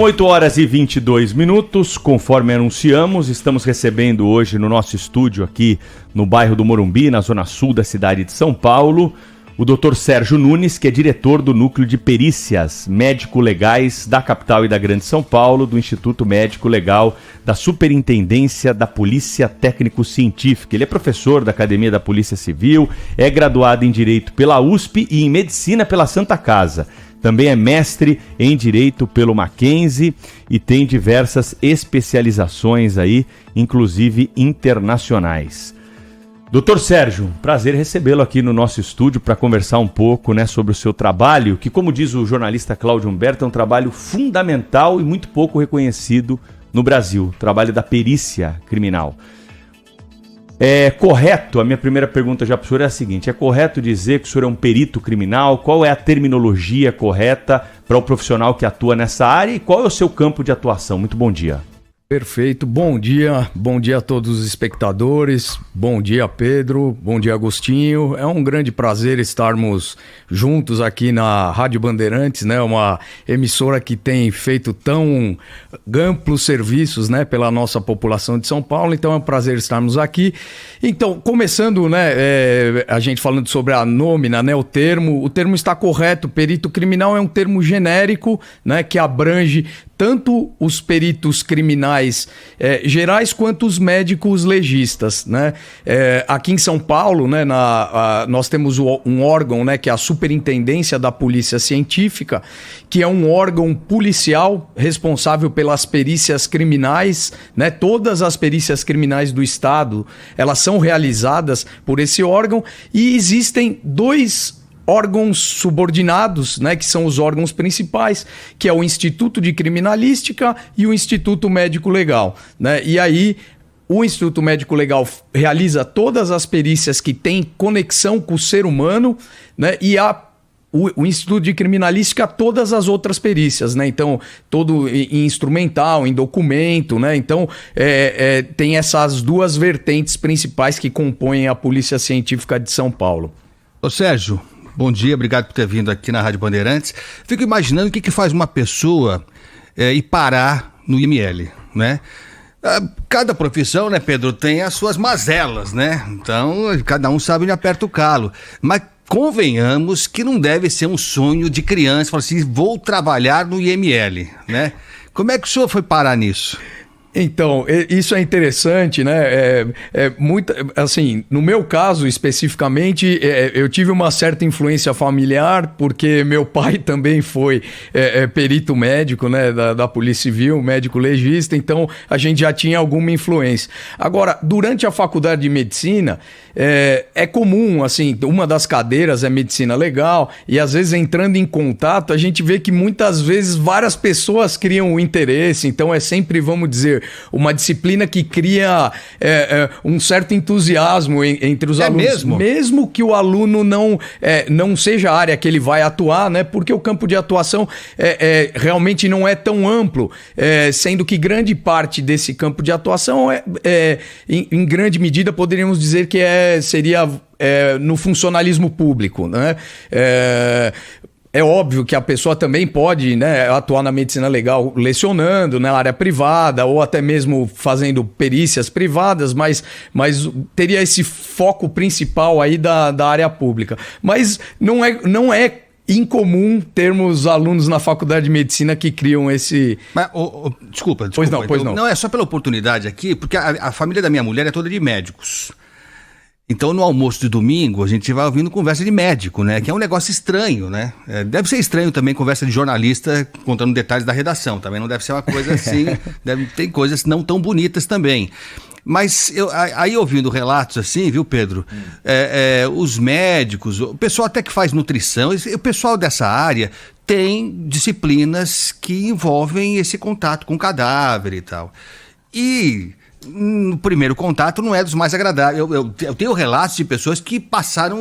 8 horas e 22 minutos, conforme anunciamos, estamos recebendo hoje no nosso estúdio aqui no bairro do Morumbi, na zona sul da cidade de São Paulo, o Dr. Sérgio Nunes, que é diretor do Núcleo de Perícias Médico-Legais da capital e da Grande São Paulo, do Instituto Médico Legal da Superintendência da Polícia Técnico-Científica. Ele é professor da Academia da Polícia Civil, é graduado em Direito pela USP e em Medicina pela Santa Casa. Também é mestre em Direito pelo Mackenzie e tem diversas especializações aí, inclusive internacionais. Doutor Sérgio, prazer recebê-lo aqui no nosso estúdio para conversar um pouco, né, sobre o seu trabalho, que, como diz o jornalista Cláudio Humberto, é um trabalho fundamental e muito pouco reconhecido no Brasil, o trabalho da perícia criminal. É correto, a minha primeira pergunta já para o senhor é a seguinte, é correto dizer que o senhor é um perito criminal? Qual é a terminologia correta para o profissional que atua nessa área e qual é o seu campo de atuação? Muito bom dia. Perfeito, bom dia a todos os espectadores, bom dia Pedro, bom dia Agostinho, é um grande prazer estarmos juntos aqui na Rádio Bandeirantes, né, uma emissora que tem feito tão amplos serviços, né, pela nossa população de São Paulo, então é um prazer estarmos aqui. Então, começando, né, a gente falando sobre a nômina, né, o termo está correto, perito criminal é um termo genérico, né, que abrange tanto os peritos criminais gerais quanto os médicos legistas, né? Aqui em São Paulo, né, nós temos um órgão, né, que é a Superintendência da Polícia Científica, que é um órgão policial responsável pelas perícias criminais, né? Todas as perícias criminais do Estado, elas são realizadas por esse órgão e existem dois órgãos subordinados, né, que são os órgãos principais, que é o Instituto de Criminalística e o Instituto Médico Legal, né? E aí o Instituto Médico Legal realiza todas as perícias que têm conexão com o ser humano, né? E o Instituto de Criminalística todas as outras perícias, né? Então, todo em instrumental, em documento, né? Então, tem essas duas vertentes principais que compõem a Polícia Científica de São Paulo. Ô Sérgio, bom dia, obrigado por ter vindo aqui na Rádio Bandeirantes. Fico imaginando o que faz uma pessoa ir parar no IML, né? Cada profissão, né, Pedro, tem as suas mazelas, né? Então, cada um sabe onde aperta o calo. Mas convenhamos que não deve ser um sonho de criança, falar assim, vou trabalhar no IML, né? Como é que o senhor foi parar nisso? Então, isso é interessante, né? Assim, no meu caso especificamente, eu tive uma certa influência familiar, porque meu pai também foi perito médico, né, da Polícia Civil, médico legista, então a gente já tinha alguma influência. Agora, durante a faculdade de medicina, é comum, assim, uma das cadeiras é medicina legal, e às vezes entrando em contato, a gente vê que muitas vezes várias pessoas criam um interesse, então é sempre, vamos dizer, uma disciplina que cria um certo entusiasmo entre os alunos. Mesmo que o aluno não seja a área que ele vai atuar, né? Porque o campo de atuação realmente não é tão amplo, sendo que grande parte desse campo de atuação em grande medida poderíamos dizer que seria no funcionalismo público, né? É óbvio que a pessoa também pode, né, atuar na medicina legal lecionando na área privada ou até mesmo fazendo perícias privadas, mas teria esse foco principal aí da área pública. Mas não é incomum termos alunos na faculdade de medicina que criam esse... Mas, desculpa. Pois não. Não, é só pela oportunidade aqui, porque a família da minha mulher é toda de médicos. Então, no almoço de domingo, a gente vai ouvindo conversa de médico, né? Que é um negócio estranho, né? Deve ser estranho também conversa de jornalista contando detalhes da redação. Também não deve ser uma coisa assim. Tem coisas não tão bonitas também. Mas aí ouvindo relatos assim, viu, Pedro? Os médicos, o pessoal até que faz nutrição, o pessoal dessa área tem disciplinas que envolvem esse contato com o cadáver e tal. E no primeiro contato não é dos mais agradáveis. Eu tenho relatos de pessoas que passaram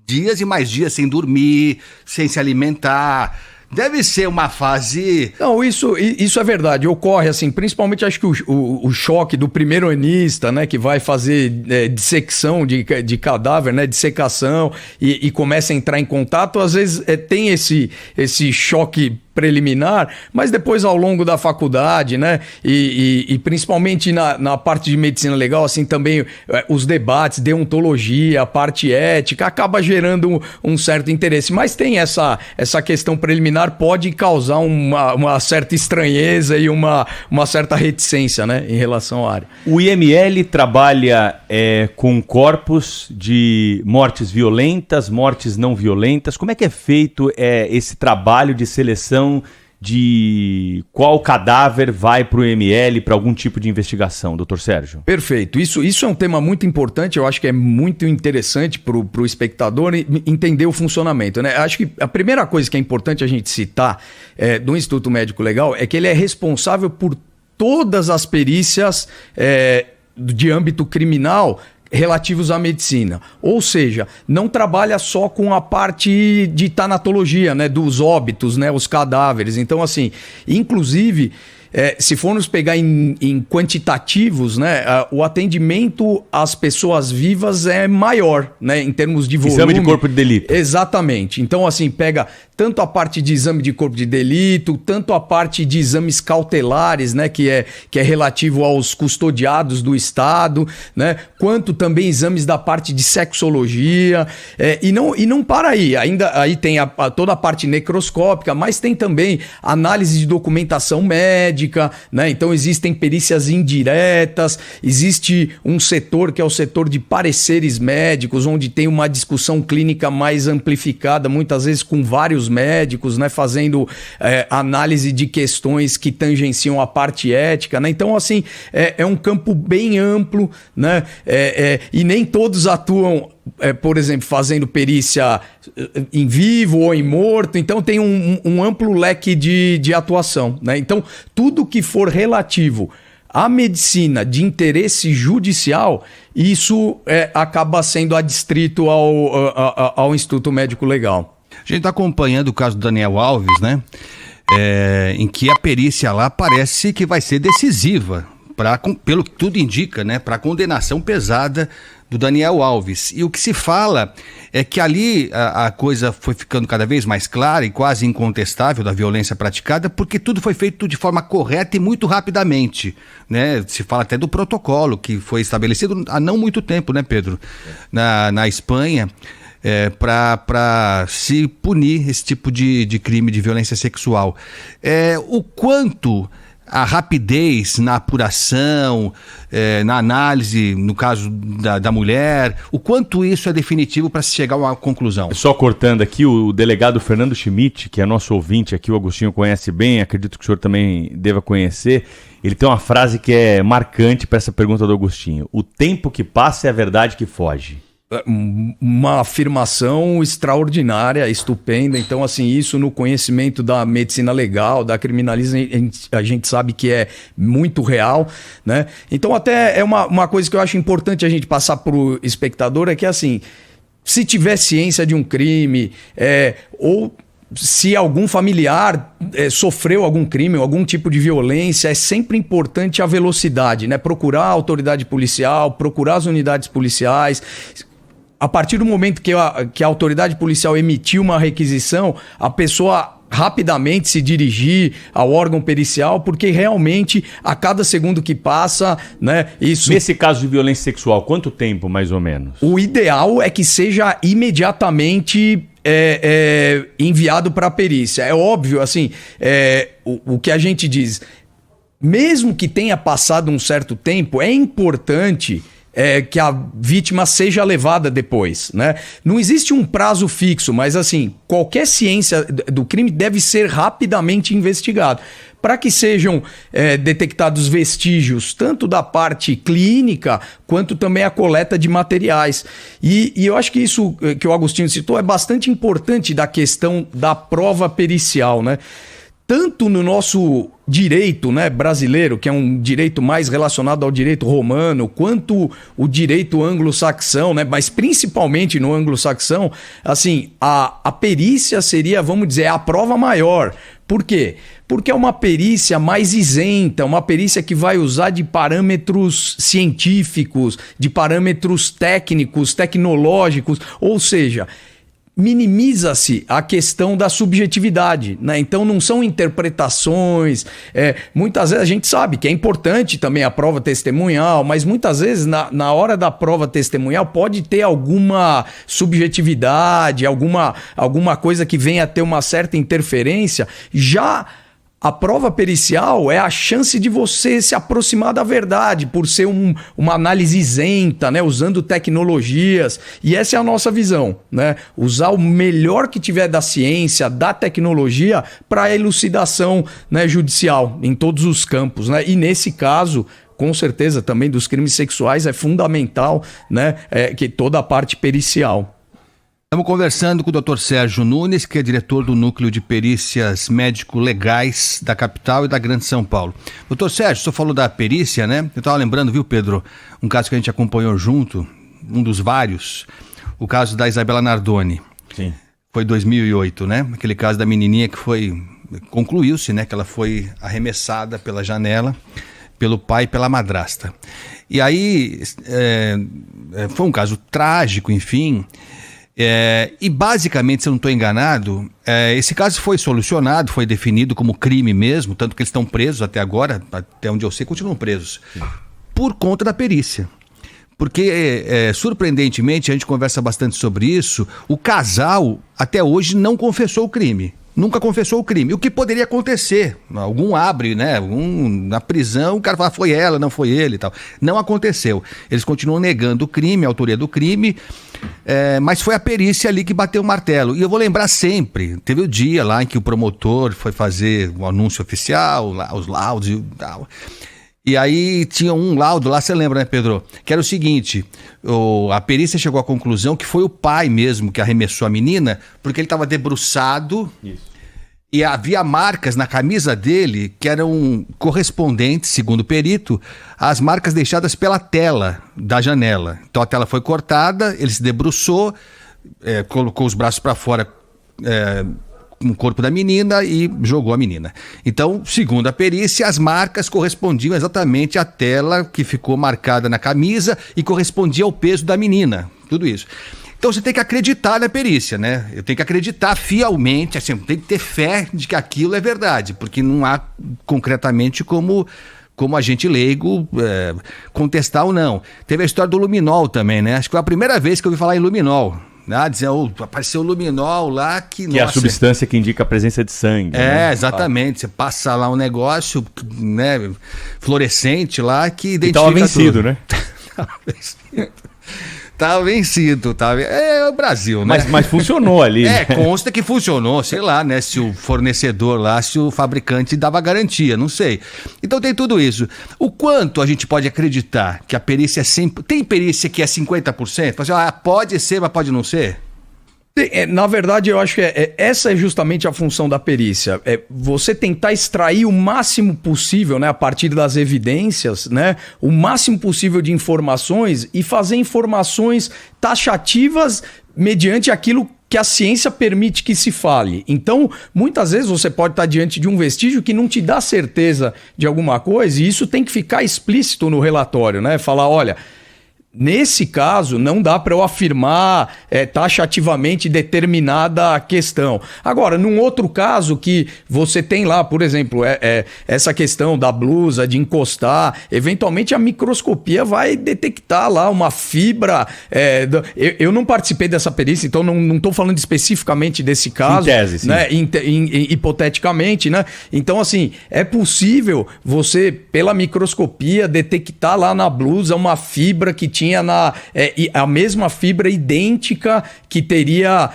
dias e mais dias sem dormir, sem se alimentar. Deve ser uma fase... Não, isso é verdade, ocorre assim, principalmente acho que o choque do primeiro-anista, né, que vai fazer dissecção de cadáver, né, dissecação e começa a entrar em contato, às vezes tem esse choque preliminar, mas depois ao longo da faculdade, né? E principalmente na parte de medicina legal, assim, também os debates, deontologia, a parte ética, acaba gerando um certo interesse. Mas tem essa questão preliminar, pode causar uma certa estranheza e uma certa reticência, né, em relação à área. O IML trabalha com corpos de mortes violentas, mortes não violentas. Como é que é feito esse trabalho de seleção de qual cadáver vai para o IML para algum tipo de investigação, doutor Sérgio? Perfeito. Isso é um tema muito importante, eu acho que é muito interessante para o espectador entender o funcionamento, né? Acho que a primeira coisa que é importante a gente citar do Instituto Médico Legal é que ele é responsável por todas as perícias de âmbito criminal relativos à medicina. Ou seja, não trabalha só com a parte de tanatologia, né, dos óbitos, né, os cadáveres. Então, assim, inclusive, se formos pegar em quantitativos, né, o atendimento às pessoas vivas é maior, né, em termos de volume. Exame de corpo de delito. Exatamente. Então, assim, pega tanto a parte de exame de corpo de delito, tanto a parte de exames cautelares, né, que é relativo aos custodiados do Estado, né, quanto também exames da parte de sexologia, e não para aí. Aí tem toda a parte necroscópica, mas tem também análise de documentação médica, né? Então existem perícias indiretas, existe um setor que é o setor de pareceres médicos, onde tem uma discussão clínica mais amplificada, muitas vezes com vários médicos, né, fazendo análise de questões que tangenciam a parte ética, né? Então, assim, é um campo bem amplo, né? E nem todos atuam, por exemplo, fazendo perícia em vivo ou em morto. Então, tem um amplo leque de atuação, né? Então, tudo que for relativo à medicina de interesse judicial, isso acaba sendo adstrito ao Instituto Médico Legal. A gente está acompanhando o caso do Daniel Alves, né? Em que a perícia lá parece que vai ser decisiva, pelo que tudo indica, né? Para a condenação pesada do Daniel Alves. E o que se fala é que ali a coisa foi ficando cada vez mais clara e quase incontestável da violência praticada, porque tudo foi feito de forma correta e muito rapidamente, né? Se fala até do protocolo que foi estabelecido há não muito tempo, né, Pedro? Na Espanha, para se punir esse tipo de crime de violência sexual. O quanto a rapidez na apuração, na análise, no caso da mulher, o quanto isso é definitivo para se chegar a uma conclusão? Só cortando aqui, o delegado Fernando Schmidt, que é nosso ouvinte aqui, o Agostinho conhece bem, acredito que o senhor também deva conhecer, ele tem uma frase que é marcante para essa pergunta do Agostinho: o tempo que passa é a verdade que foge. Uma afirmação extraordinária, estupenda. Então, assim, isso no conhecimento da medicina legal, da criminalística, a gente sabe que é muito real, né? Então, até é uma coisa que eu acho importante a gente passar para o espectador, é que, assim, se tiver ciência de um crime, ou se algum familiar sofreu algum crime, algum tipo de violência, é sempre importante a velocidade, né? Procurar a autoridade policial, procurar as unidades policiais. A partir do momento que a autoridade policial emitiu uma requisição, a pessoa rapidamente se dirigir ao órgão pericial, porque realmente a cada segundo que passa, né, isso... Nesse caso de violência sexual, quanto tempo mais ou menos? O ideal é que seja imediatamente enviado para a perícia. É óbvio, assim, o que a gente diz, mesmo que tenha passado um certo tempo, é importante que a vítima seja levada depois, né? Não existe um prazo fixo, mas assim, qualquer ciência do crime deve ser rapidamente investigado, para que sejam detectados vestígios, tanto da parte clínica, quanto também a coleta de materiais. E eu acho que isso que o Agostinho citou é bastante importante da questão da prova pericial, né? Tanto no nosso direito, né, brasileiro, que é um direito mais relacionado ao direito romano, quanto o direito anglo-saxão, né, mas principalmente no anglo-saxão, assim, a perícia seria, vamos dizer, a prova maior. Por quê? Porque é uma perícia mais isenta, uma perícia que vai usar de parâmetros científicos, de parâmetros técnicos, tecnológicos, ou seja, minimiza-se a questão da subjetividade, né? Então não são interpretações. Muitas vezes a gente sabe que é importante também a prova testemunhal, mas muitas vezes na hora da prova testemunhal pode ter alguma subjetividade, alguma coisa que venha a ter uma certa interferência. Já a prova pericial é a chance de você se aproximar da verdade, por ser uma análise isenta, né? Usando tecnologias. E essa é a nossa visão, né? Usar o melhor que tiver da ciência, da tecnologia, para a elucidação, né, judicial, em todos os campos, né? E nesse caso, com certeza, também dos crimes sexuais, é fundamental, né, que toda a parte pericial. Estamos conversando com o Dr. Sérgio Nunes, que é diretor do Núcleo de Perícias Médico-Legais da capital e da Grande São Paulo. Dr. Sérgio, o senhor falou da perícia, né? Eu estava lembrando, viu, Pedro, um caso que a gente acompanhou junto, um dos vários, o caso da Isabela Nardoni. Sim. Foi 2008, né? Aquele caso da menininha que concluiu-se, né? Que ela foi arremessada pela janela pelo pai e pela madrasta. E aí, foi um caso trágico, enfim. E basicamente, se eu não estou enganado, esse caso foi solucionado, foi definido como crime mesmo, tanto que eles estão presos até agora, até onde eu sei, continuam presos, por conta da perícia. Porque, surpreendentemente, a gente conversa bastante sobre isso, o casal até hoje não confessou o crime. Nunca confessou o crime. O que poderia acontecer? Algum abre, né? Na prisão, o cara fala, foi ela, não foi ele e tal. Não aconteceu. Eles continuam negando o crime, a autoria do crime, mas foi a perícia ali que bateu o martelo. E eu vou lembrar sempre, teve o dia lá em que o promotor foi fazer o anúncio oficial, lá, os laudos e tal. E aí tinha um laudo lá, você lembra, né, Pedro? Que era o seguinte, a perícia chegou à conclusão que foi o pai mesmo que arremessou a menina, porque ele estava debruçado. Isso. E havia marcas na camisa dele que eram correspondentes, segundo o perito, às marcas deixadas pela tela da janela. Então a tela foi cortada, ele se debruçou, colocou os braços para fora no corpo da menina e jogou a menina. Então, segundo a perícia, as marcas correspondiam exatamente à tela que ficou marcada na camisa e correspondia ao peso da menina. Tudo isso. Então você tem que acreditar na perícia, né? Eu tenho que acreditar fielmente, assim, tem que ter fé de que aquilo é verdade, porque não há concretamente como agente leigo contestar ou não. Teve a história do luminol também, né? Acho que foi a primeira vez que eu ouvi falar em luminol. Apareceu o luminol lá que... Que é a substância que indica a presença de sangue. Né? Exatamente. Você passa lá um negócio, né, fluorescente lá que identifica tudo. E tava vencido, né? Tava vencido. É o Brasil, né? Mas funcionou ali. Né? Consta que funcionou, sei lá, né? Se o fornecedor lá, se o fabricante dava garantia, não sei. Então tem tudo isso. O quanto a gente pode acreditar que a perícia é sempre... Tem perícia que é 50%? Pode ser, mas pode não ser? Na verdade, eu acho que essa é justamente a função da perícia. Você tentar extrair o máximo possível, né, a partir das evidências, né, o máximo possível de informações e fazer informações taxativas mediante aquilo que a ciência permite que se fale. Então, muitas vezes você pode estar diante de um vestígio que não te dá certeza de alguma coisa e isso tem que ficar explícito no relatório, né? Falar, olha... Nesse caso, não dá para eu afirmar taxativamente determinada questão. Agora, num outro caso que você tem lá, por exemplo, essa questão da blusa, de encostar, eventualmente a microscopia vai detectar lá uma fibra. Eu não participei dessa perícia, então não estou falando especificamente desse caso. Em tese, sim. Né? Hipoteticamente, né? Então, assim, é possível você, pela microscopia, detectar lá na blusa uma fibra que tinha a mesma fibra idêntica que teria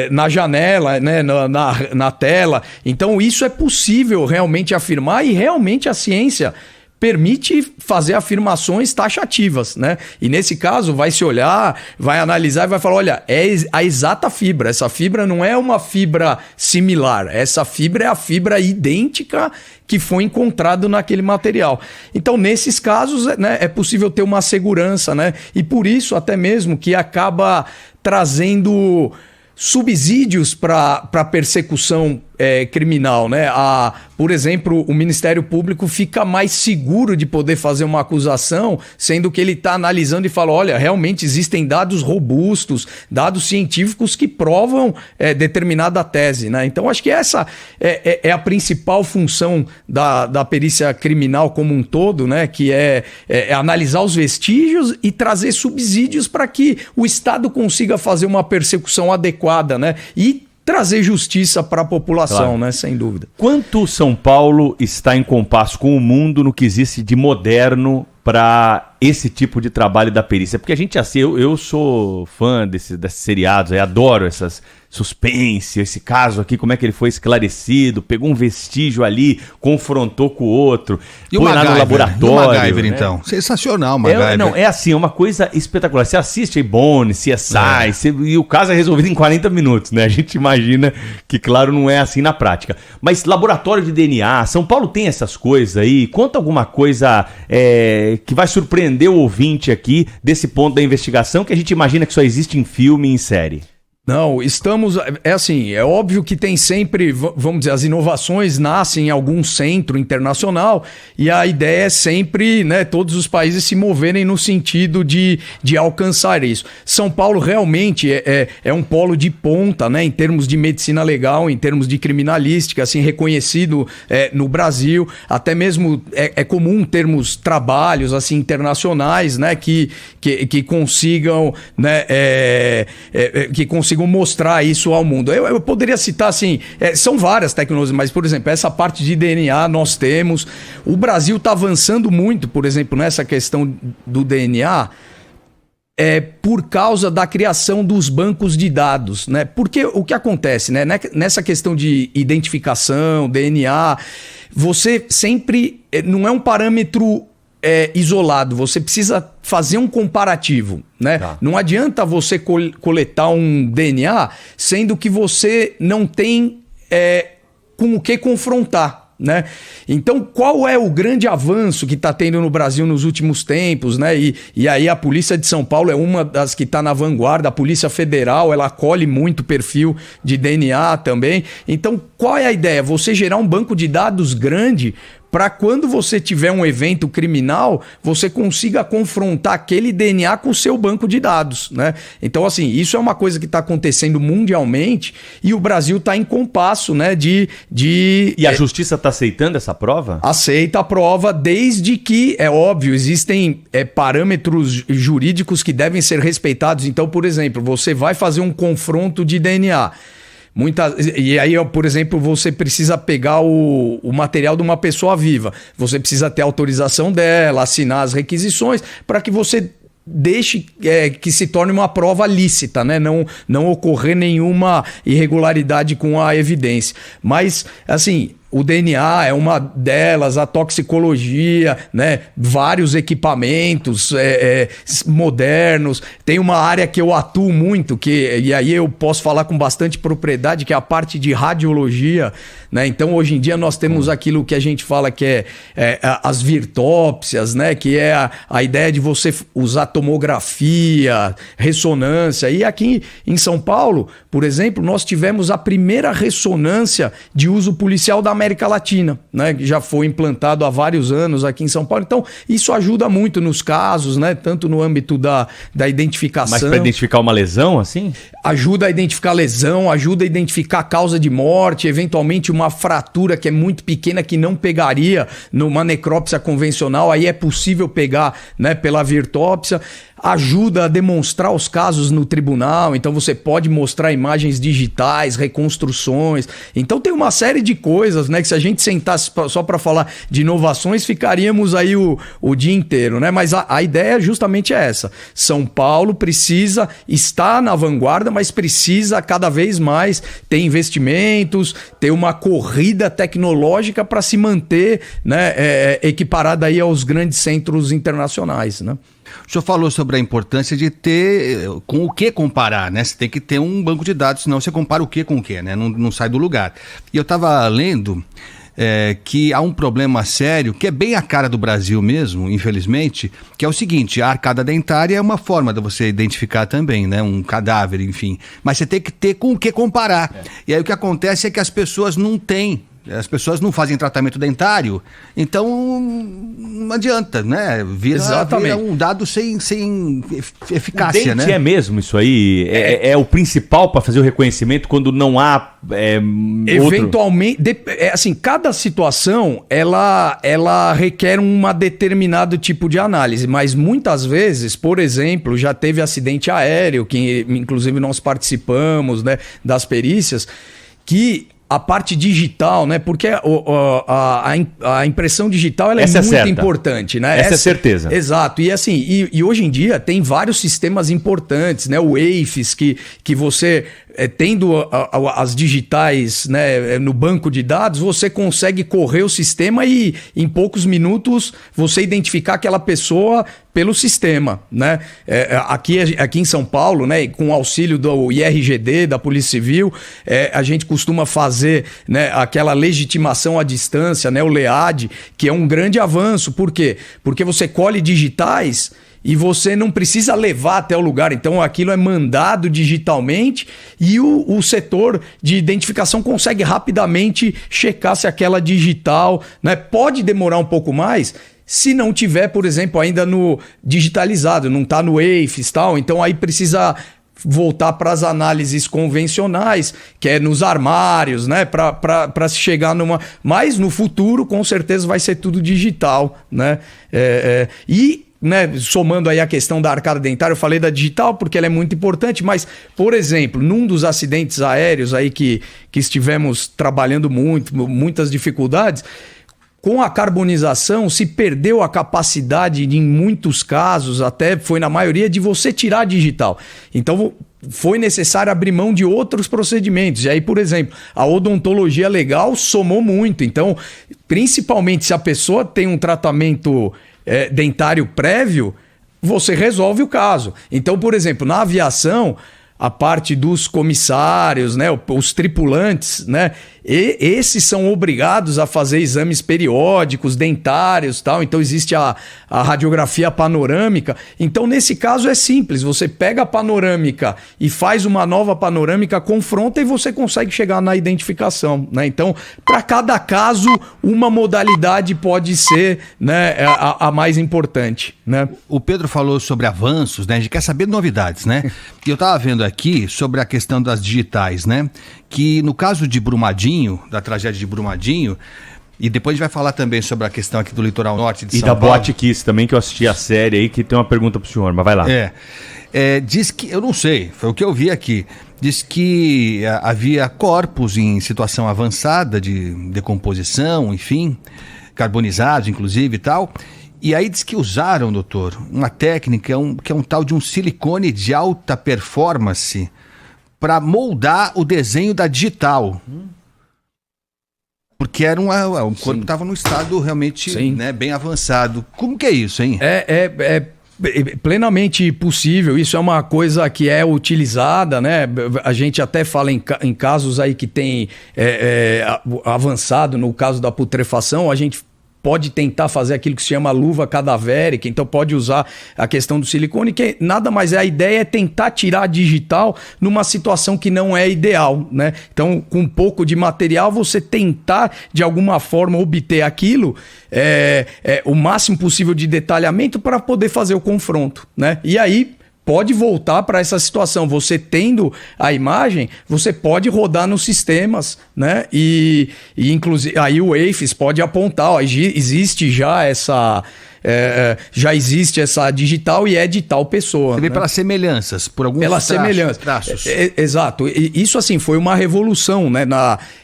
na janela, né, na tela. Então isso é possível realmente afirmar e realmente a ciência permite fazer afirmações taxativas, né? E nesse caso vai se olhar, vai analisar e vai falar, olha, é a exata fibra. Essa fibra não é uma fibra similar. Essa fibra é a fibra idêntica que foi encontrado naquele material. Então, nesses casos, né, é possível ter uma segurança, né? E por isso, até mesmo, que acaba trazendo subsídios para persecução criminal, né? Por exemplo, o Ministério Público fica mais seguro de poder fazer uma acusação, sendo que ele está analisando e fala, olha, realmente existem dados robustos, dados científicos que provam determinada tese, né? Então, acho que essa é a principal função da perícia criminal como um todo, né? Que é analisar os vestígios e trazer subsídios para que o Estado consiga fazer uma persecução adequada, né? E trazer justiça para a população, claro, né? Sem dúvida. Quanto São Paulo está em compasso com o mundo no que existe de moderno para esse tipo de trabalho da perícia? Porque a gente, assim, eu sou fã desses seriados, eu adoro essas suspense, esse caso aqui, como é que ele foi esclarecido, pegou um vestígio ali, confrontou com o outro, e foi lá no laboratório. E o MacGyver, né? Então? Sensacional, MacGyver. É assim, é uma coisa espetacular. Você assiste aí Bone, CSI, e o caso é resolvido em 40 minutos, né? A gente imagina que, claro, não é assim na prática. Mas laboratório de DNA, São Paulo tem essas coisas aí? Conta alguma coisa que vai surpreender o ouvinte aqui desse ponto da investigação que a gente imagina que só existe em filme e em série. Não, estamos... assim, é óbvio que tem sempre, vamos dizer, as inovações nascem em algum centro internacional e a ideia é sempre, né, todos os países se moverem no sentido de alcançar isso. São Paulo realmente é um polo de ponta, né, em termos de medicina legal, em termos de criminalística, assim, reconhecido no Brasil. Até mesmo é comum termos trabalhos assim, internacionais, né, que consigam, né, que consigam mostrar isso ao mundo. Eu poderia citar assim, são várias tecnologias, mas, por exemplo, essa parte de DNA nós temos. O Brasil está avançando muito, por exemplo, nessa questão do DNA, por causa da criação dos bancos de dados, né? Porque o que acontece, né? Nessa questão de identificação, DNA, você sempre... não é um parâmetro isolado, você precisa fazer um comparativo, né? Tá. Não adianta você coletar um DNA sendo que você não tem com o que confrontar, né? Então, qual é o grande avanço que está tendo no Brasil nos últimos tempos, né? E aí a Polícia de São Paulo é uma das que está na vanguarda, a Polícia Federal, ela acolhe muito perfil de DNA também. Então, qual é a ideia? Você gerar um banco de dados grande para quando você tiver um evento criminal, você consiga confrontar aquele DNA com o seu banco de dados, né? Então, assim, isso é uma coisa que está acontecendo mundialmente e o Brasil está em compasso, né? E a Justiça está aceitando essa prova? Aceita a prova, desde que, é óbvio, existem parâmetros jurídicos que devem ser respeitados. Então, por exemplo, você vai fazer um confronto de DNA. E aí, por exemplo, você precisa pegar o material de uma pessoa viva. Você precisa ter autorização dela, assinar as requisições para que você deixe que se torne uma prova lícita, né? Não ocorrer nenhuma irregularidade com a evidência. Mas, assim... O DNA é uma delas, a toxicologia, né? Vários equipamentos modernos. Tem uma área que eu atuo muito, e aí eu posso falar com bastante propriedade, que é a parte de radiologia, né? Então, hoje em dia, nós temos aquilo que a gente fala que é as virtópsias, né? Que é a ideia de você usar tomografia, ressonância. E aqui em São Paulo, por exemplo, nós tivemos a primeira ressonância de uso policial da América Latina, né? Que já foi implantado há vários anos aqui em São Paulo. Então, isso ajuda muito nos casos, né? Tanto no âmbito da identificação. Mas para identificar uma lesão, assim? Ajuda a identificar lesão, ajuda a identificar a causa de morte, eventualmente uma fratura que é muito pequena que não pegaria numa necrópsia convencional, aí é possível pegar, né, pela virtópsia. Ajuda a demonstrar os casos no tribunal, então você pode mostrar imagens digitais, reconstruções. Então tem uma série de coisas, né, que se a gente sentasse só para falar de inovações, ficaríamos aí o dia inteiro, né? Mas a ideia justamente é essa. São Paulo precisa estar na vanguarda, mas precisa cada vez mais ter investimentos, ter uma corrida tecnológica para se manter, né, equiparada aí aos grandes centros internacionais, né? O senhor falou sobre a importância de ter com o que comparar, né? Você tem que ter um banco de dados, senão você compara o que com o que, né? Não sai do lugar. E eu estava lendo que há um problema sério, que é bem a cara do Brasil mesmo, infelizmente, que é o seguinte: a arcada dentária é uma forma de você identificar também, né? Um cadáver, enfim. Mas você tem que ter com o que comparar. E aí o que acontece é que as pessoas não têm. As pessoas não fazem tratamento dentário, então não adianta, né? Vira um dado sem eficácia, o dente, né? É mesmo isso aí? É o principal para fazer o reconhecimento quando não há eventualmente, assim, cada situação ela requer um determinado tipo de análise, mas muitas vezes, por exemplo, já teve acidente aéreo, que inclusive nós participamos, né, das perícias, que a parte digital, né? Porque a impressão digital ela é muito importante, né? Essa é certeza. Exato. E assim, e hoje em dia tem vários sistemas importantes, né? O AFIS, que você, tendo as digitais, né, no banco de dados, você consegue correr o sistema e em poucos minutos você identificar aquela pessoa pelo sistema, né? Aqui em São Paulo, né, com o auxílio do IRGD, da Polícia Civil, a gente costuma fazer, né, aquela legitimação à distância, né, o LEAD, que é um grande avanço. Por quê? Porque você colhe digitais e você não precisa levar até o lugar. Então aquilo é mandado digitalmente e o setor de identificação consegue rapidamente checar se aquela digital, né, pode demorar um pouco mais, se não tiver, por exemplo, ainda no digitalizado, não está no AFIS e tal, então aí precisa voltar para as análises convencionais, que é nos armários, né, para se chegar numa... Mas no futuro, com certeza, vai ser tudo digital, né? Né, somando aí a questão da arcada dentária, eu falei da digital porque ela é muito importante, mas, por exemplo, num dos acidentes aéreos aí que estivemos trabalhando muitas dificuldades, com a carbonização se perdeu a capacidade, em muitos casos, até foi na maioria, de você tirar a digital. Então foi necessário abrir mão de outros procedimentos. E aí, por exemplo, a odontologia legal somou muito. Então, principalmente se a pessoa tem um tratamento dentário prévio, você resolve o caso. Então, por exemplo, na aviação, a parte dos comissários, né, os tripulantes, né, e esses são obrigados a fazer exames periódicos, dentários, tal. Então existe a radiografia panorâmica. Então nesse caso é simples, você pega a panorâmica e faz uma nova panorâmica, confronta e você consegue chegar na identificação, né? Então, para cada caso, uma modalidade pode ser, né, a mais importante, né? O Pedro falou sobre avanços, né? A gente quer saber novidades, né? E eu estava vendo aqui sobre a questão das digitais, né? Que no caso de Brumadinho, da tragédia de Brumadinho, e depois a gente vai falar também sobre a questão aqui do litoral norte de São Paulo. E da Boate Kiss também, que eu assisti a série aí, que tem uma pergunta pro senhor, mas vai lá. Diz que, eu não sei, foi o que eu vi aqui, diz que havia corpos em situação avançada de decomposição, enfim, carbonizados inclusive e tal. E aí diz que usaram, doutor, uma técnica que é um tal de um silicone de alta performance para moldar o desenho da digital. Porque era o corpo estava num estado realmente, né, bem avançado. Como que é isso, hein? É plenamente possível. Isso é uma coisa que é utilizada, né? A gente até fala em casos aí que tem avançado, no caso da putrefação, a gente pode tentar fazer aquilo que se chama luva cadavérica, então pode usar a questão do silicone, que nada mais é, a ideia é tentar tirar a digital numa situação que não é ideal, né? Então, com um pouco de material, você tentar, de alguma forma, obter aquilo, o máximo possível de detalhamento para poder fazer o confronto, né? E aí pode voltar para essa situação. Você tendo a imagem, você pode rodar nos sistemas, né? E inclusive aí o AFIS pode apontar, ó, existe já essa digital e é de tal pessoa. Você vê, né? Pelas semelhanças, por alguns traços. Exato. Isso assim foi uma revolução, né?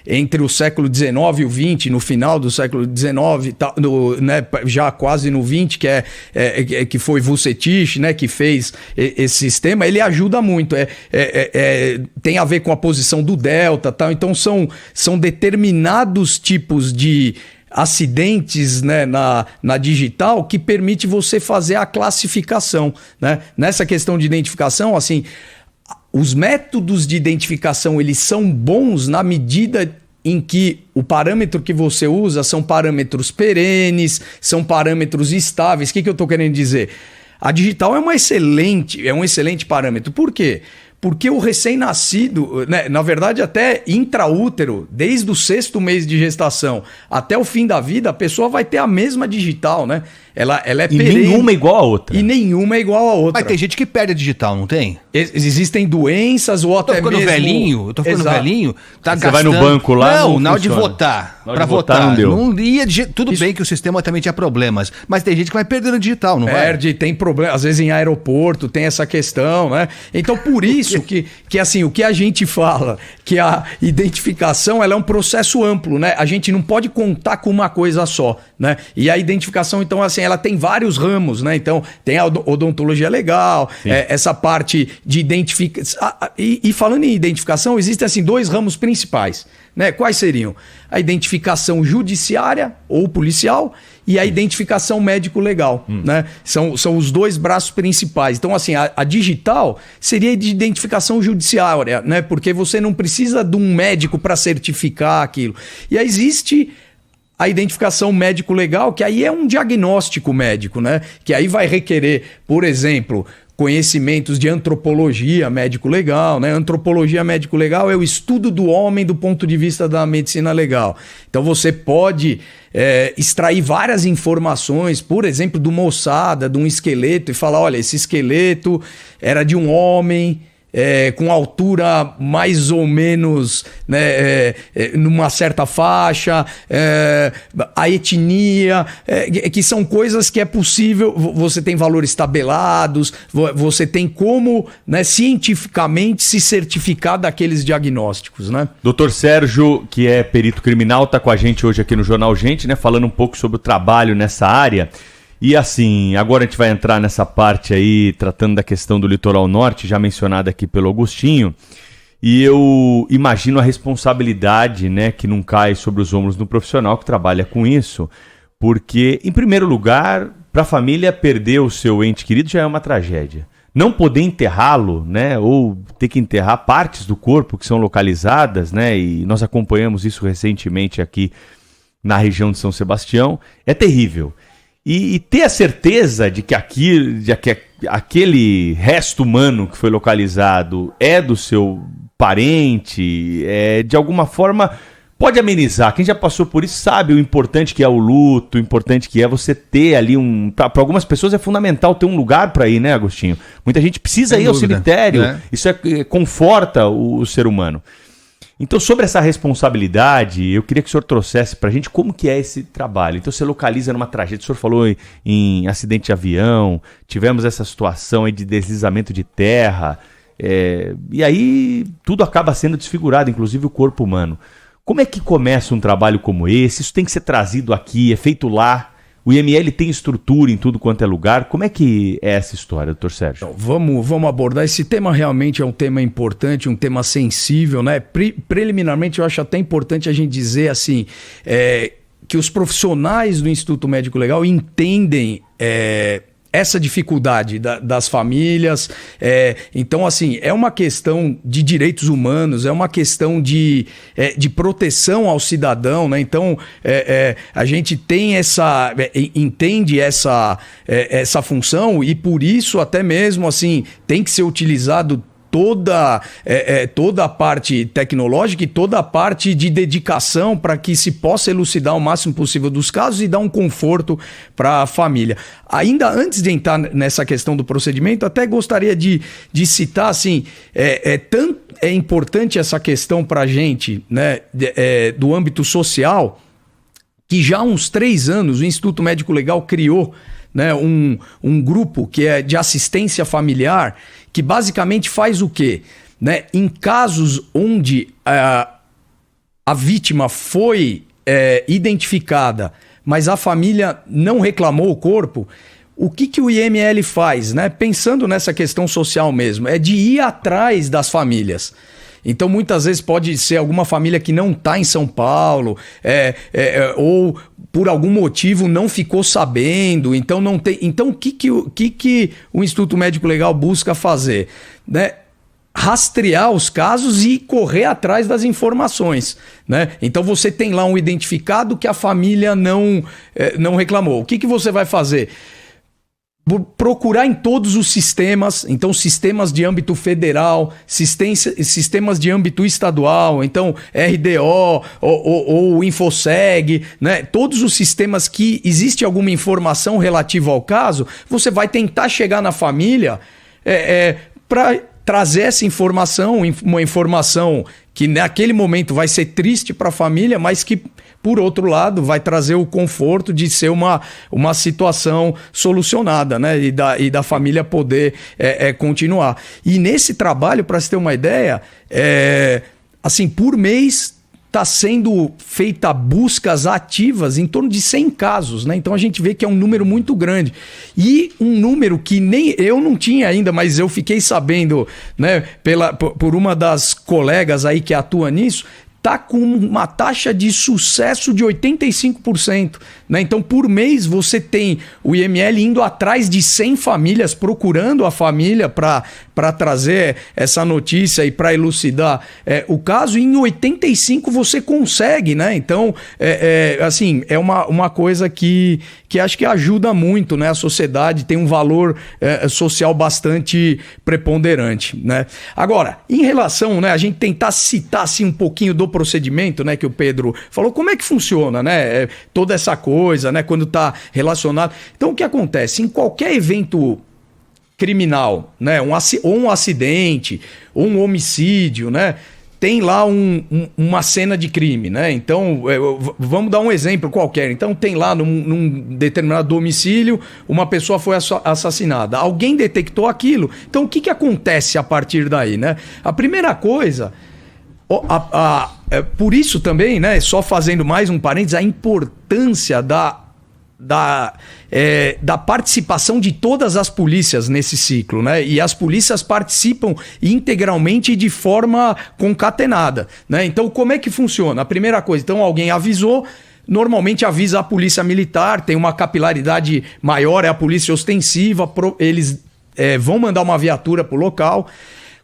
Entre o século XIX e o XX, no final do século XIX, né? Já quase no XX, que foi Vucetich, né? Que fez esse sistema. Ele ajuda muito. Tem a ver com a posição do delta, tal. Então são determinados tipos de acidentes, né, na digital que permite você fazer a classificação, né? Nessa questão de identificação, assim, os métodos de identificação eles são bons na medida em que o parâmetro que você usa são parâmetros perenes, são parâmetros estáveis. O que eu estou querendo dizer? A digital é um excelente parâmetro. Por quê? Porque o recém-nascido, né, na verdade até intraútero, desde o 6º mês de gestação até o fim da vida, a pessoa vai ter a mesma digital, né? Ela é perene. E nenhuma é igual a outra. E nenhuma é igual a outra. Mas tem gente que perde a digital, não tem? Existem doenças ou até mesmo... Eu tô ficando velhinho, tá gastando... Você vai no banco lá, não na hora de votar. Pra votar, não deu. Não ia de... Tudo bem que o sistema também tinha problemas, mas tem gente que vai perdendo digital, não vai? Perde, tem problema. Às vezes em aeroporto tem essa questão, né? Então por isso que assim, o que a gente fala, que a identificação ela é um processo amplo, né? A gente não pode contar com uma coisa só, né? E a identificação, então, assim, ela tem vários ramos, né? Então, tem a odontologia legal, essa parte de identificação. E falando em identificação, existem, assim, 2 ramos principais, né? Quais seriam? A identificação judiciária ou policial e a identificação médico-legal, né? São os 2 braços principais. Então, assim, a digital seria de identificação judiciária, né? Porque você não precisa de um médico para certificar aquilo. E aí existe a identificação médico-legal, que aí é um diagnóstico médico, né? Que aí vai requerer, por exemplo, conhecimentos de antropologia médico-legal, né? Antropologia médico-legal é o estudo do homem do ponto de vista da medicina legal. Então você pode extrair várias informações, por exemplo, de uma ossada, de um esqueleto, e falar, olha, esse esqueleto era de um homem... com altura mais ou menos, né, numa certa faixa, a etnia, que são coisas que é possível, você tem valores tabelados, você tem como, né, cientificamente se certificar daqueles diagnósticos, né? Doutor Sérgio, que é perito criminal, está com a gente hoje aqui no Jornal Gente, né, falando um pouco sobre o trabalho nessa área. E assim, agora a gente vai entrar nessa parte aí, tratando da questão do litoral norte, já mencionada aqui pelo Agostinho, e eu imagino a responsabilidade, né, que não cai sobre os ombros do profissional que trabalha com isso, porque, em primeiro lugar, para a família perder o seu ente querido já é uma tragédia. Não poder enterrá-lo, né, ou ter que enterrar partes do corpo que são localizadas, né, e nós acompanhamos isso recentemente aqui na região de São Sebastião, é terrível. E ter a certeza de que aquele resto humano que foi localizado é do seu parente, de alguma forma pode amenizar. Quem já passou por isso sabe o importante que é o luto, o importante que é você ter ali para algumas pessoas é fundamental ter um lugar para ir, né, Agostinho? Muita gente precisa ir ao cemitério, isso conforta o ser humano. Então, sobre essa responsabilidade, eu queria que o senhor trouxesse para a gente como que é esse trabalho. Então, você localiza numa tragédia, o senhor falou em acidente de avião, tivemos essa situação aí de deslizamento de terra, e aí tudo acaba sendo desfigurado, inclusive o corpo humano. Como é que começa um trabalho como esse? Isso tem que ser trazido aqui, é feito lá? O IML tem estrutura em tudo quanto é lugar. Como é que é essa história, doutor Sérgio? Então, vamos abordar. Esse tema realmente é um tema importante, um tema sensível, né? Preliminarmente, eu acho até importante a gente dizer assim, que os profissionais do Instituto Médico Legal entendem essa dificuldade das famílias. Então, assim, é uma questão de direitos humanos, é uma questão de proteção ao cidadão, né? Então, a gente tem entende essa função e, por isso, até mesmo, assim, tem que ser utilizado toda a parte tecnológica e toda a parte de dedicação para que se possa elucidar o máximo possível dos casos e dar um conforto para a família. Ainda antes de entrar nessa questão do procedimento, até gostaria de citar, assim, é importante essa questão para a gente, né, do âmbito social, que já há uns 3 anos o Instituto Médico Legal criou, né, um grupo que é de assistência familiar, que basicamente faz o quê? Né? Em casos onde a vítima foi identificada, mas a família não reclamou o corpo, o que o IML faz? Né? Pensando nessa questão social mesmo, é de ir atrás das famílias. Então, muitas vezes pode ser alguma família que não está em São Paulo, ou por algum motivo não ficou sabendo, então não tem. Então, o que o Instituto Médico Legal busca fazer? Né? rastrear os casos e correr atrás das informações, né? Então você tem lá um identificado que a família não reclamou. O que você vai fazer? Procurar em todos os sistemas, então sistemas de âmbito federal, sistemas de âmbito estadual, então RDO ou Infoseg, né? Todos os sistemas que existe alguma informação relativa ao caso, você vai tentar chegar na família para trazer essa informação, uma informação que naquele momento vai ser triste para a família, mas que, por outro lado, vai trazer o conforto de ser uma situação solucionada, né? E da família poder continuar. E nesse trabalho, para você ter uma ideia, assim, por mês está sendo feita buscas ativas em torno de 100 casos, né? Então a gente vê que é um número muito grande. E um número que nem eu não tinha ainda, mas eu fiquei sabendo, né, por uma das colegas aí que atua nisso, está com uma taxa de sucesso de 85%. Né? Então, por mês, você tem o IML indo atrás de 100 famílias, procurando a família para trazer essa notícia e para elucidar o caso, e em 85 você consegue. Né? Então, assim, é uma coisa que acho que ajuda muito, né? A sociedade, tem um valor social bastante preponderante. Né? Agora, em relação, né, a gente tentar citar assim, um pouquinho do procedimento, né, que o Pedro falou, como é que funciona, né, toda essa coisa, né, quando está relacionado. Então, o que acontece? Em qualquer evento criminal, né, ou um acidente, ou um homicídio, né, tem lá uma cena de crime, né? Então, vamos dar um exemplo qualquer. Então, tem lá num determinado domicílio, uma pessoa foi assassinada. Alguém detectou aquilo. Então, o que acontece a partir daí, né? A primeira coisa... por isso também, né, só fazendo mais um parênteses, a importância da participação de todas as polícias nesse ciclo, né? E as polícias participam integralmente e de forma concatenada, né? Então, como é que funciona? A primeira coisa, então alguém avisou, normalmente avisa a polícia militar, tem uma capilaridade maior, é a polícia ostensiva, eles vão mandar uma viatura para o local.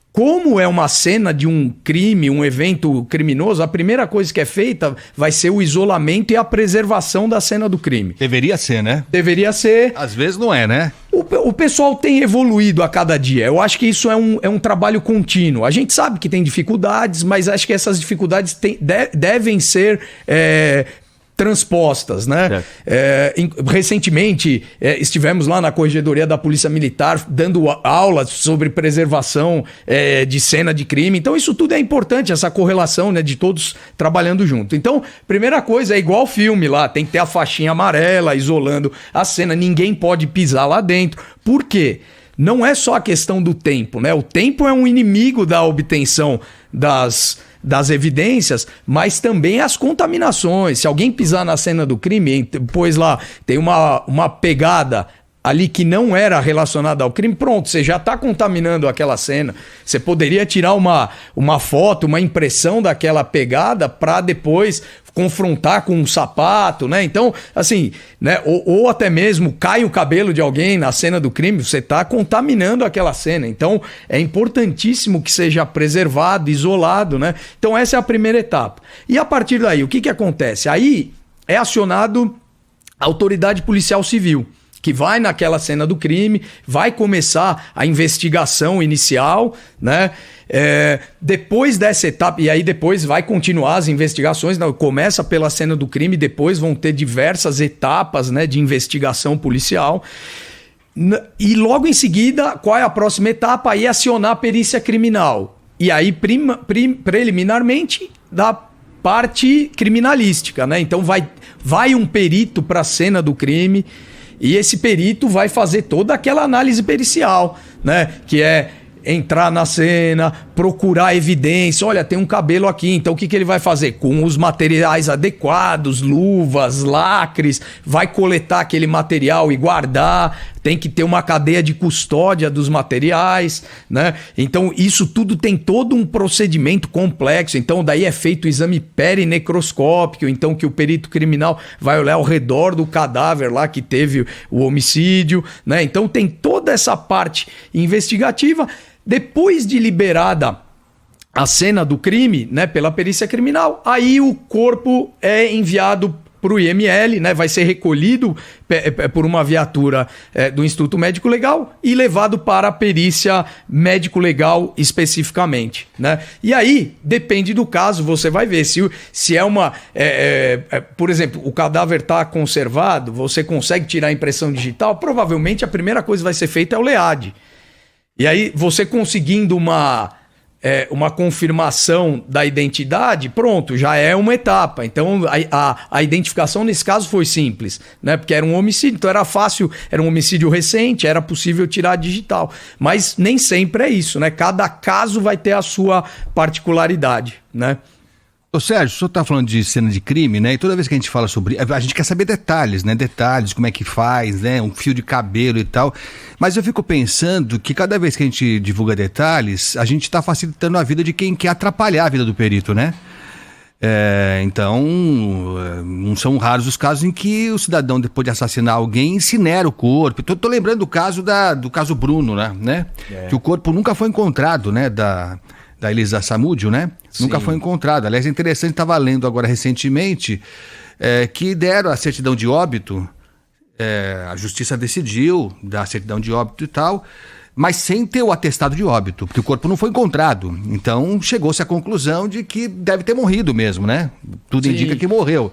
Como é uma cena de um crime, um evento criminoso, a primeira coisa que é feita vai ser o isolamento e a preservação da cena do crime. Deveria ser, né? Deveria ser. Às vezes não é, né? O pessoal tem evoluído a cada dia. Eu acho que isso é um trabalho contínuo. A gente sabe que tem dificuldades, mas acho que essas dificuldades devem ser... transpostas, né? Recentemente estivemos lá na Corregedoria da Polícia Militar dando aulas sobre preservação de cena de crime. Então isso tudo é importante, essa correlação, né, de todos trabalhando junto. Então, primeira coisa, é igual filme lá, tem que ter a faixinha amarela isolando a cena, ninguém pode pisar lá dentro. Por quê? Não é só a questão do tempo, né? O tempo é um inimigo da obtenção das evidências, mas também as contaminações. Se alguém pisar na cena do crime, pois lá tem uma pegada ali que não era relacionada ao crime, pronto, você já está contaminando aquela cena. Você poderia tirar uma foto, uma impressão daquela pegada para depois confrontar com um sapato, né? Então, assim, né? Ou até mesmo cai o cabelo de alguém na cena do crime, você está contaminando aquela cena. Então, é importantíssimo que seja preservado, isolado, né? Então, essa é a primeira etapa. E a partir daí, o que acontece? Aí é acionado a autoridade policial civil, que vai naquela cena do crime, vai começar a investigação inicial, né? Depois dessa etapa, e aí depois vai continuar as investigações, não, começa pela cena do crime, depois vão ter diversas etapas, né, de investigação policial. E logo em seguida, qual é a próxima etapa? Aí acionar a perícia criminal. E aí, preliminarmente, da parte criminalística, né? Então vai um perito para a cena do crime, e esse perito vai fazer toda aquela análise pericial, né? Que é entrar na cena, procurar evidência. Olha, tem um cabelo aqui, então o que ele vai fazer? Com os materiais adequados, luvas, lacres, vai coletar aquele material e guardar. Tem que ter uma cadeia de custódia dos materiais, né? Então isso tudo tem todo um procedimento complexo. Então daí é feito o exame perinecroscópico, então que o perito criminal vai olhar ao redor do cadáver lá que teve o homicídio, né? Então tem toda essa parte investigativa. Depois de liberada a cena do crime, né, pela perícia criminal, aí o corpo é enviado para o IML, né, vai ser recolhido por uma viatura do Instituto Médico Legal e levado para a perícia médico-legal especificamente, né? E aí, depende do caso, você vai ver se é uma... por exemplo, o cadáver está conservado, você consegue tirar a impressão digital, provavelmente a primeira coisa que vai ser feita é o LEAD. E aí, você conseguindo uma confirmação da identidade, pronto, já é uma etapa. Então, a identificação nesse caso foi simples, né? Porque era um homicídio, então era fácil, era um homicídio recente, era possível tirar digital. Mas nem sempre é isso, né? Cada caso vai ter a sua particularidade, né? Ô Sérgio, o senhor está falando de cena de crime, né? E toda vez que a gente fala sobre... A gente quer saber detalhes, né? Detalhes, como é que faz, né? Um fio de cabelo e tal. Mas eu fico pensando que cada vez que a gente divulga detalhes, a gente está facilitando a vida de quem quer atrapalhar a vida do perito, né? Então, não são raros os casos em que o cidadão, depois de assassinar alguém, incinera o corpo. Tô lembrando do caso Bruno, né? Que o corpo nunca foi encontrado, né? Da Elisa Samúdio, né? Sim. Nunca foi encontrado. Aliás, é interessante, estava lendo agora recentemente que deram a certidão de óbito, a justiça decidiu dar a certidão de óbito e tal, mas sem ter o atestado de óbito, porque o corpo não foi encontrado. Então, chegou-se à conclusão de que deve ter morrido mesmo, né? Tudo Sim. indica que morreu.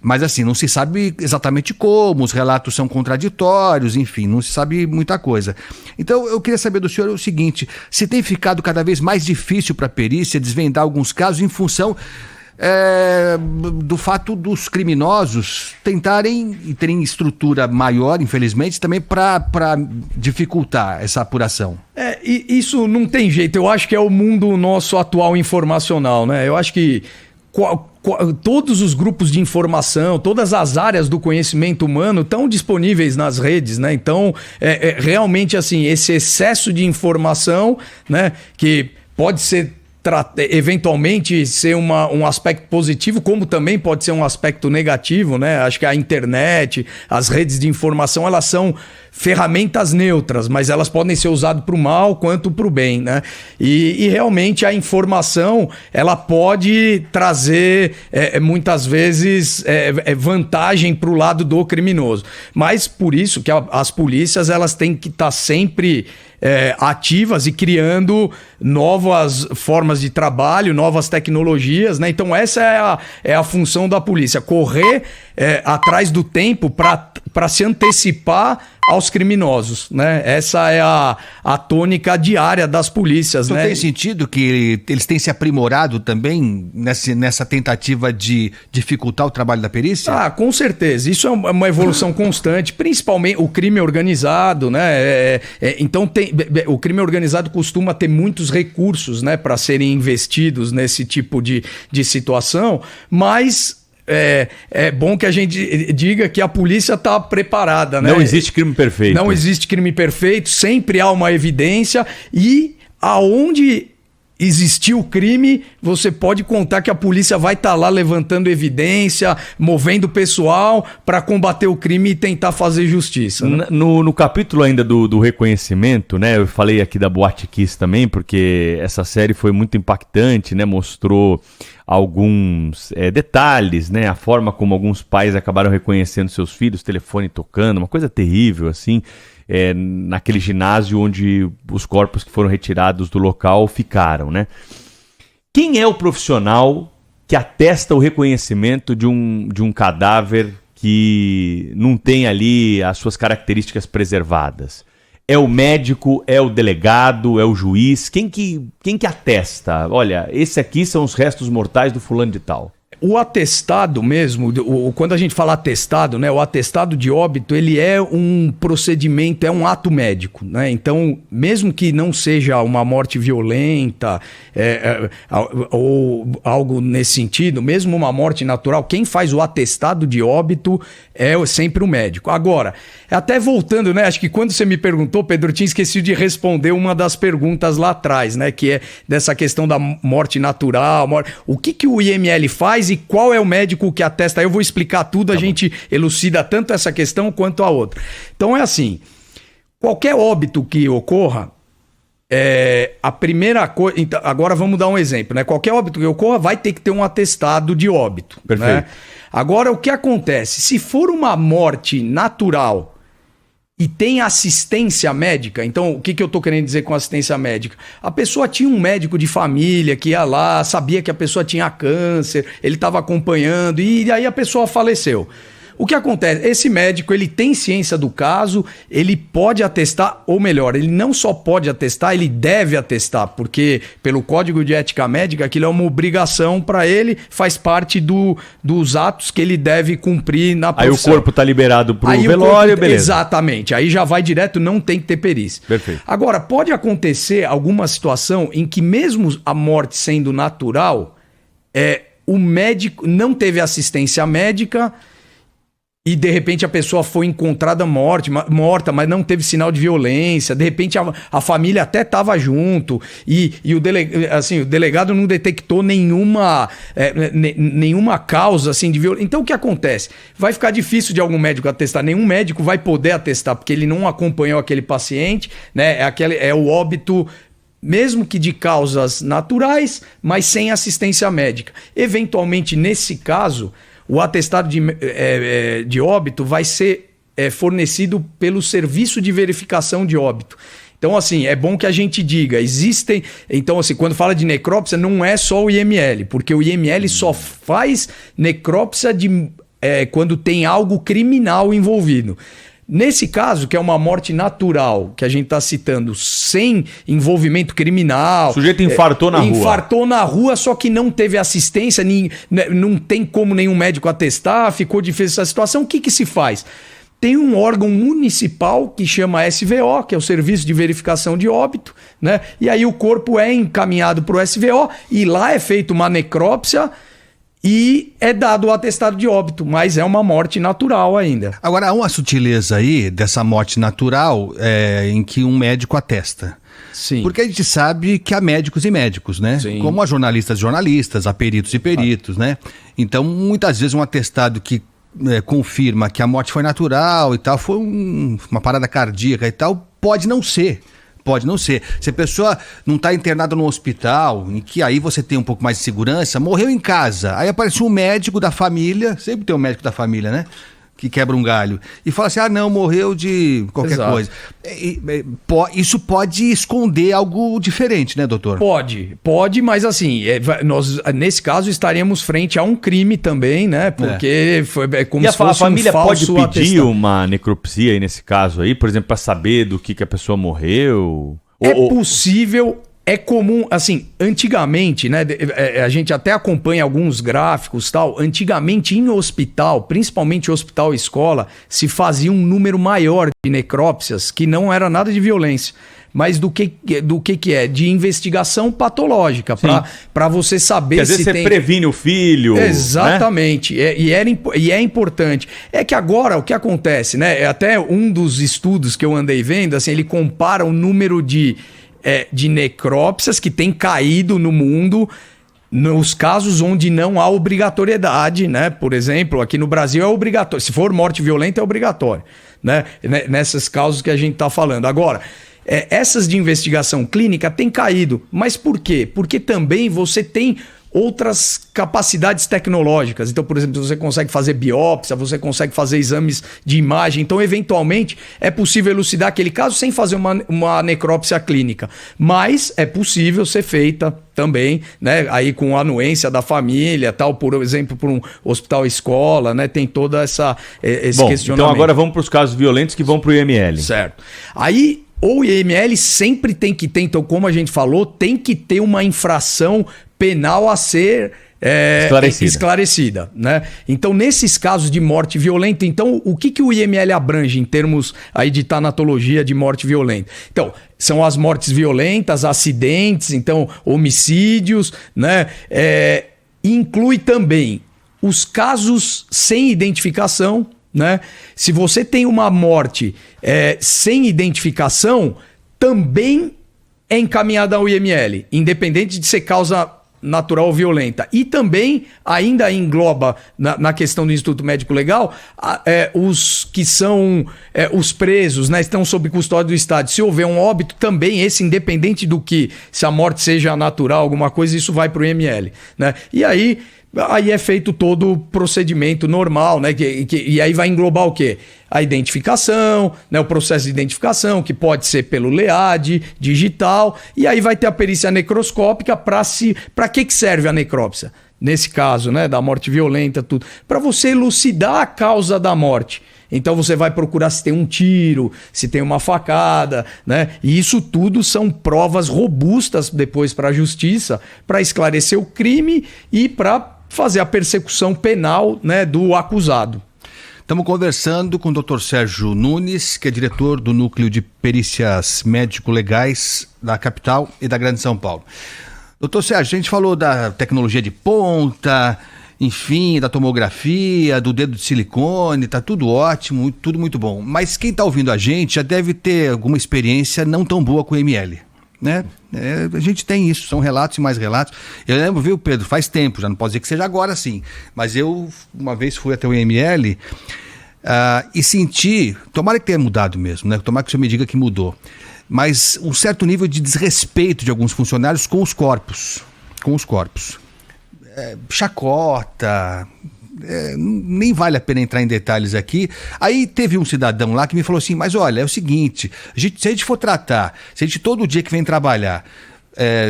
Mas assim, não se sabe exatamente como, os relatos são contraditórios, enfim, não se sabe muita coisa. Então eu queria saber do senhor o seguinte, se tem ficado cada vez mais difícil para a perícia desvendar alguns casos em função do fato dos criminosos tentarem e terem estrutura maior, infelizmente, também para dificultar essa apuração. E isso não tem jeito, eu acho que é o mundo nosso atual informacional, né? Eu acho que todos os grupos de informação, todas as áreas do conhecimento humano estão disponíveis nas redes, né? Então, realmente assim, esse excesso de informação, né, que pode ser eventualmente ser um aspecto positivo, como também pode ser um aspecto negativo, né? Acho que a internet, as redes de informação, elas são ferramentas neutras, mas elas podem ser usadas para o mal quanto para o bem, né? E realmente a informação, ela pode trazer muitas vezes vantagem para o lado do criminoso. Mas por isso que as polícias, elas têm que estar sempre ativas e criando novas formas de trabalho, novas tecnologias, né? Então essa é a função da polícia, correr atrás do tempo para se antecipar aos criminosos, né? Essa é a tônica diária das polícias, né? Tem sentido que eles têm se aprimorado também nessa tentativa de dificultar o trabalho da perícia? Com certeza. Isso é uma evolução constante, principalmente o crime organizado, né? Então o crime organizado costuma ter muitos recursos, né, para serem investidos nesse tipo de situação, mas é bom que a gente diga que a polícia está preparada, né? Não existe crime perfeito. Não existe crime perfeito, sempre há uma evidência e aonde existiu o crime, você pode contar que a polícia vai estar lá levantando evidência, movendo o pessoal para combater o crime e tentar fazer justiça, né? No capítulo ainda do reconhecimento, né? Eu falei aqui da Boate Kiss também, porque essa série foi muito impactante, né? Mostrou alguns detalhes, né? A forma como alguns pais acabaram reconhecendo seus filhos, telefone tocando, uma coisa terrível, assim. Naquele ginásio onde os corpos que foram retirados do local ficaram, né? Quem é o profissional que atesta o reconhecimento de um cadáver que não tem ali as suas características preservadas? É o médico, é o delegado, é o juiz? Quem que atesta? Olha, esse aqui são os restos mortais do fulano de tal. O atestado mesmo, quando a gente fala atestado, né, o atestado de óbito, ele é um procedimento, é um ato médico, né? Então, mesmo que não seja uma morte violenta ou algo nesse sentido, mesmo uma morte natural, quem faz o atestado de óbito é sempre o médico. Agora, até voltando, né, acho que quando você me perguntou, Pedro, eu tinha esquecido de responder uma das perguntas lá atrás, né, que é dessa questão da morte natural, o que o IML faz e qual é o médico que atesta. Eu vou explicar tudo, a gente elucida tanto essa questão quanto a outra. Então é assim, qualquer óbito que ocorra, A primeira coisa... Então, agora vamos dar um exemplo, né? Qualquer óbito que ocorra vai ter que ter um atestado de óbito. Perfeito. Né? Agora, o que acontece? Se for uma morte natural e tem assistência médica, então o que eu estou querendo dizer com assistência médica? A pessoa tinha um médico de família que ia lá, sabia que a pessoa tinha câncer, ele estava acompanhando e aí a pessoa faleceu. O que acontece? Esse médico, ele tem ciência do caso, ele pode atestar, ou melhor, ele não só pode atestar, ele deve atestar, porque pelo Código de Ética Médica, aquilo é uma obrigação para ele, faz parte dos atos que ele deve cumprir na profissão. Aí o corpo está liberado para o velório, beleza. Exatamente, aí já vai direto, não tem que ter perícia. Perfeito. Agora, pode acontecer alguma situação em que mesmo a morte sendo natural, o médico não teve assistência médica, e de repente a pessoa foi encontrada morta, mas não teve sinal de violência. De repente a família até estava junto e o delegado não detectou nenhuma causa assim, de violência. Então o que acontece? Vai ficar difícil de algum médico atestar. Nenhum médico vai poder atestar, porque ele não acompanhou aquele paciente, né? É o óbito, mesmo que de causas naturais, mas sem assistência médica. Eventualmente, nesse caso, o atestado de óbito vai ser fornecido pelo Serviço de Verificação de Óbito. Então, assim, é bom que a gente diga, existem... Então, assim, quando fala de necrópsia, não é só o IML, porque o IML só faz necrópsia quando tem algo criminal envolvido. Nesse caso, que é uma morte natural, que a gente está citando, sem envolvimento criminal... O sujeito infartou na rua. Infartou na rua, só que não teve assistência, não tem como nenhum médico atestar, ficou difícil essa situação. O que se faz? Tem um órgão municipal que chama SVO, que é o Serviço de Verificação de Óbito, né? E aí o corpo é encaminhado para o SVO e lá é feita uma necrópsia... E é dado o atestado de óbito, mas é uma morte natural ainda. Agora, há uma sutileza aí dessa morte natural em que um médico atesta. Sim. Porque a gente sabe que há médicos e médicos, né? Sim. Como há jornalistas e jornalistas, há peritos e peritos, né? Então, muitas vezes um atestado que confirma que a morte foi natural e tal, foi uma parada cardíaca e tal, pode não ser. Pode não ser. Se a pessoa não está internada no hospital, em que aí você tem um pouco mais de segurança, morreu em casa, aí apareceu um médico da família, sempre tem um médico da família, né? Que quebra um galho, e fala assim, não, morreu de qualquer coisa. Isso pode esconder algo diferente, né, doutor? Pode, mas assim, nós nesse caso estaremos frente a um crime também, né? Porque foi como se fosse a família um falso pode pedir atestado. uma necropsia aí nesse caso aí, por exemplo, para saber do que a pessoa morreu? Possível. É comum, assim, antigamente, né? A gente até acompanha alguns gráficos tal. Antigamente, em hospital, principalmente hospital e escola, se fazia um número maior de necrópsias que não era nada de violência. Mas do que é? De investigação patológica, para você saber às vezes você previne o filho. Exatamente. Né? E é importante. É que agora, o que acontece, né? Até um dos estudos que eu andei vendo, assim, ele compara o número de necrópsias que tem caído no mundo nos casos onde não há obrigatoriedade, né? Por exemplo, aqui no Brasil é obrigatório. Se for morte violenta, é obrigatório, né? Nessas causas que a gente está falando. Agora, essas de investigação clínica têm caído. Mas por quê? Porque também você tem outras capacidades tecnológicas. Então, por exemplo, você consegue fazer biópsia, você consegue fazer exames de imagem. Então, eventualmente, é possível elucidar aquele caso sem fazer uma necrópsia clínica. Mas é possível ser feita também, né? Aí com a anuência da família, tal, por exemplo, por um hospital-escola, né? Tem toda esse questionamento. Então agora vamos para os casos violentos que vão para o IML. Certo. Aí, o IML sempre tem que ter, então, como a gente falou, tem que ter uma infração penal a ser esclarecida, né? Então, nesses casos de morte violenta, então, o que o IML abrange em termos aí de tanatologia de morte violenta? Então, são as mortes violentas, acidentes, então, homicídios, né? Inclui também os casos sem identificação, né? Se você tem uma morte sem identificação, também é encaminhada ao IML, independente de ser causa natural ou violenta. E também ainda engloba, na questão do Instituto Médico Legal, os que são os presos, né, estão sob custódia do Estado. Se houver um óbito, também esse, independente do que, se a morte seja natural, alguma coisa, isso vai para o IML. Né? E aí é feito todo o procedimento normal, né? E aí vai englobar o quê? A identificação, né? O processo de identificação, que pode ser pelo LEAD, digital, e aí vai ter a perícia necroscópica para que serve a necrópsia? Nesse caso, né? Da morte violenta, tudo. Para você elucidar a causa da morte. Então você vai procurar se tem um tiro, se tem uma facada, né? E isso tudo são provas robustas depois para a justiça, para esclarecer o crime e para fazer a persecução penal, né, do acusado. Estamos conversando com o Dr. Sérgio Nunes, que é diretor do Núcleo de Perícias Médico-Legais da capital e da Grande São Paulo. Doutor Sérgio, a gente falou da tecnologia de ponta, enfim, da tomografia, do dedo de silicone, tá tudo ótimo, tudo muito bom. Mas quem está ouvindo a gente já deve ter alguma experiência não tão boa com o IML. Né? A gente tem isso, são relatos e mais relatos. Eu lembro, viu, Pedro, faz tempo, já não posso dizer que seja agora sim, mas eu uma vez fui até o IML e senti, tomara que tenha mudado mesmo, né? Tomara que o senhor me diga que mudou, mas um certo nível de desrespeito de alguns funcionários com os corpos. Chacota, nem vale a pena entrar em detalhes aqui. Aí teve um cidadão lá que me falou assim, mas olha, é o seguinte, se a gente for tratar, se a gente todo dia que vem trabalhar,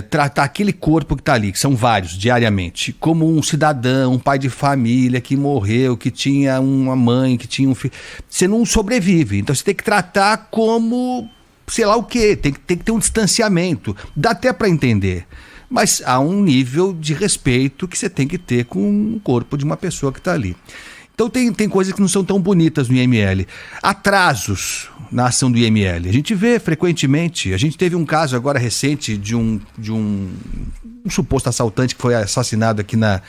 tratar aquele corpo que está ali, que são vários, diariamente, como um cidadão, um pai de família que morreu, que tinha uma mãe, que tinha um filho, você não sobrevive, então você tem que tratar como, sei lá o quê, tem que ter um distanciamento, dá até para entender. Mas há um nível de respeito que você tem que ter com o corpo de uma pessoa que está ali. Então tem coisas que não são tão bonitas no IML. Atrasos na ação do IML. A gente vê frequentemente. A gente teve um caso agora recente de um suposto assaltante que foi assassinado aqui na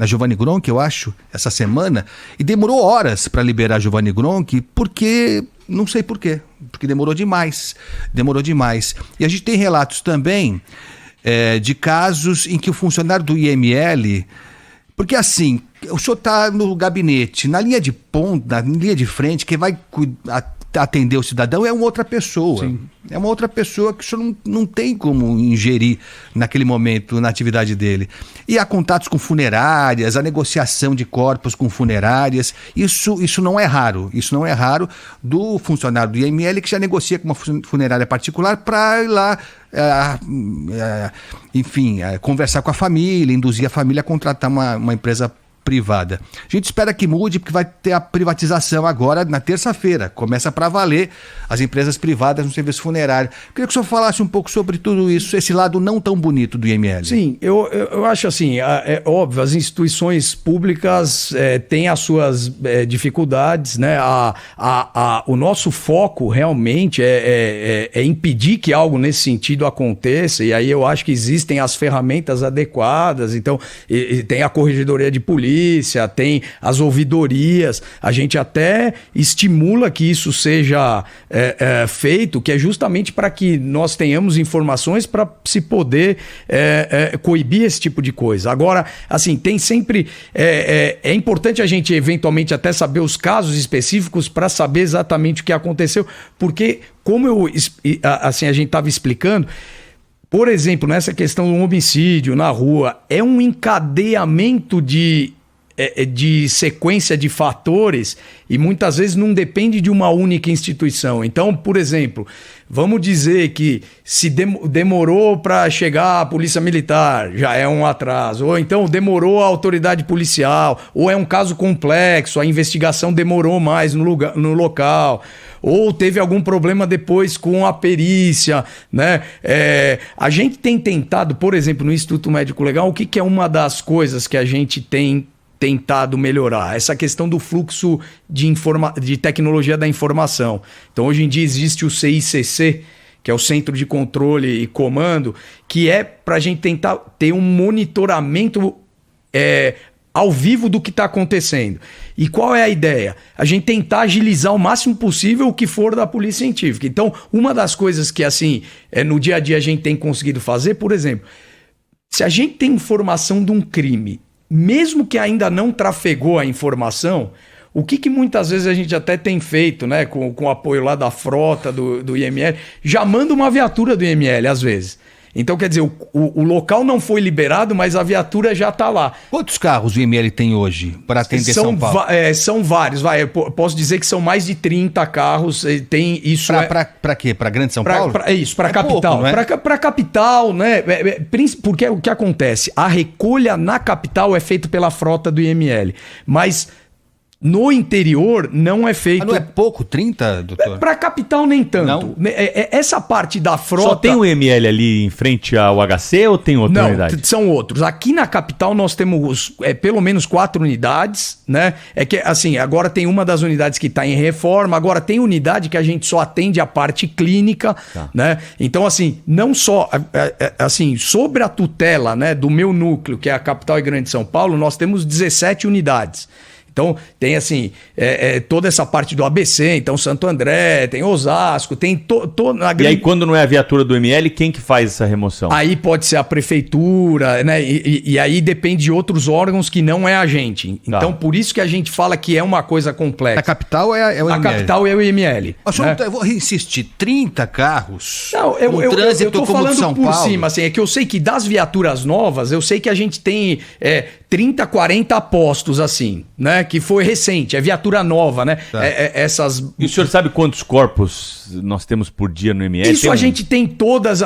Giovanni Gronchi, eu acho, essa semana. E demorou horas para liberar Giovanni Gronchi porque... Não sei por quê. Porque demorou demais. E a gente tem relatos também... de casos em que o funcionário do IML... Porque assim, o senhor está no gabinete, na linha de ponta, na linha de frente, quem vai atender o cidadão é uma outra pessoa. Sim. É uma outra pessoa que o senhor não tem como ingerir naquele momento na atividade dele. E há contatos com funerárias, a negociação de corpos com funerárias. Isso não é raro. Isso não é raro do funcionário do IML que já negocia com uma funerária particular para ir lá, conversar com a família, induzir a família a contratar uma empresa privada. A gente espera que mude, porque vai ter a privatização agora na terça-feira. Começa para valer as empresas privadas no serviço funerário. Queria que o senhor falasse um pouco sobre tudo isso, esse lado não tão bonito do IML. Sim, eu acho assim, é óbvio, as instituições públicas têm as suas dificuldades, né? O nosso foco realmente é impedir que algo nesse sentido aconteça, e aí eu acho que existem as ferramentas adequadas, então tem a corregedoria de polícia, tem as ouvidorias, a gente até estimula que isso seja feito, que é justamente para que nós tenhamos informações para se poder coibir esse tipo de coisa. Agora, assim, tem sempre... É importante a gente eventualmente até saber os casos específicos para saber exatamente o que aconteceu, porque como a gente estava explicando, por exemplo, nessa questão do homicídio na rua, é um encadeamento de sequência de fatores e muitas vezes não depende de uma única instituição. Então, por exemplo, vamos dizer que se demorou para chegar a polícia militar, já é um atraso, ou então demorou a autoridade policial, ou é um caso complexo, a investigação demorou mais no local, ou teve algum problema depois com a perícia, né? A gente tem tentado, por exemplo, no Instituto Médico Legal, o que é uma das coisas que a gente tem tentado melhorar? Essa questão do fluxo de tecnologia da informação. Então, hoje em dia existe o CICC, que é o Centro de Controle e Comando, que é para a gente tentar ter um monitoramento ao vivo do que está acontecendo. E qual é a ideia? A gente tentar agilizar o máximo possível o que for da polícia científica. Então, uma das coisas que, assim, no dia a dia a gente tem conseguido fazer, por exemplo, Se a gente tem informação de um crime, mesmo que ainda não trafegou a informação, o que muitas vezes a gente até tem feito, né, com o apoio lá da frota do IML, já manda uma viatura do IML às vezes. Então, quer dizer, o local não foi liberado, mas a viatura já está lá. Quantos carros o IML tem hoje para atender São Paulo? São vários. Eu posso dizer que são mais de 30 carros. Tem isso. Para quê? Para Grande São Paulo? Para a capital. Para a capital, né? Porque o que acontece? A recolha na capital é feita pela frota do IML. Mas no interior não é feito. Não é pouco, 30, doutor? Para a capital nem tanto. Essa parte da frota... Só tem o IML ali em frente ao HC ou tem outra unidade? Não, são outros. Aqui na capital nós temos pelo menos 4 unidades, né? É que assim, agora tem uma das unidades que está em reforma, agora tem unidade que a gente só atende a parte clínica, né? Então assim, não só assim, sobre a tutela, né, do meu núcleo, que é a capital e Grande São Paulo, nós temos 17 unidades. Então, tem assim, toda essa parte do ABC, então Santo André, tem Osasco, tem toda... E aí, quando não é a viatura do ML, quem que faz essa remoção? Aí pode ser a prefeitura, né? E aí depende de outros órgãos que não é a gente. Então, por isso que a gente fala que é uma coisa complexa. A capital é o IML. A capital é o IML. Né? Eu vou insistir, 30 carros no trânsito tô como falando de São por Paulo. cima, assim, é que eu sei que das viaturas novas, eu sei que a gente tem 30, 40 apostos, assim, né? Que foi recente, é viatura nova, né? Essas... E o senhor sabe quantos corpos nós temos por dia no ML? Isso a gente tem todas,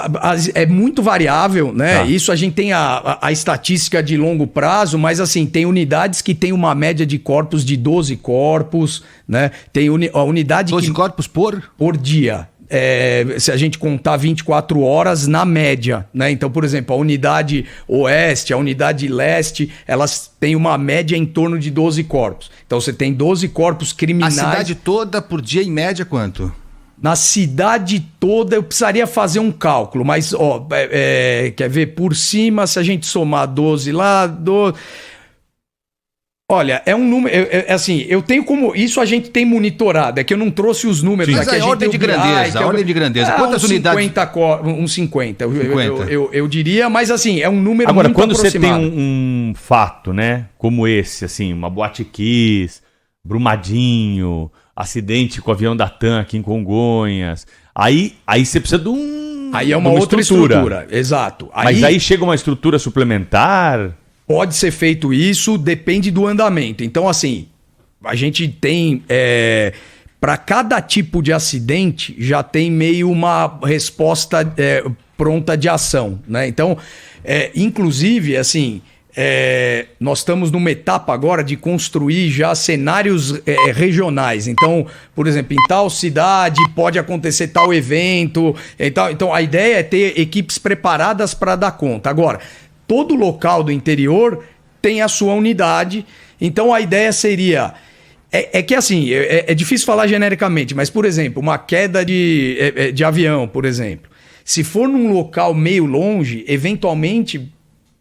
é muito variável, né? Isso a gente tem a estatística de longo prazo, mas assim, tem unidades que tem uma média de corpos de 12 corpos, né? Tem a unidade 12 corpos por dia. Se a gente contar 24 horas na média, né? Então, por exemplo, a unidade oeste, a unidade leste, elas têm uma média em torno de 12 corpos. Então, você tem 12 corpos criminais. A cidade toda, por dia, em média, quanto? Na cidade toda, eu precisaria fazer um cálculo, mas, quer ver, por cima, se a gente somar 12 lá, 12... Olha, é um número, assim, eu tenho como, isso a gente tem monitorado, é que eu não trouxe os números. Mas aqui, a ordem de grandeza, ordem de grandeza. Quantas unidades? 50, eu diria, mas assim, é um número agora, muito quando aproximado. Você tem um fato, né, como esse, assim, uma Boate Kiss, Brumadinho, acidente com o avião da TAM aqui em Congonhas, aí você precisa de Aí é uma outra estrutura, exato. Mas aí chega uma estrutura suplementar... Pode ser feito isso, depende do andamento. Então, assim, a gente tem... para cada tipo de acidente, já tem meio uma resposta pronta de ação, né? Então, inclusive, assim... nós estamos numa etapa agora de construir já cenários regionais. Então, por exemplo, em tal cidade pode acontecer tal evento. Então, a ideia é ter equipes preparadas para dar conta. Agora... Todo local do interior tem a sua unidade. Então, a ideia seria... que assim, é difícil falar genericamente, mas, por exemplo, uma queda de avião, por exemplo. Se for num local meio longe, eventualmente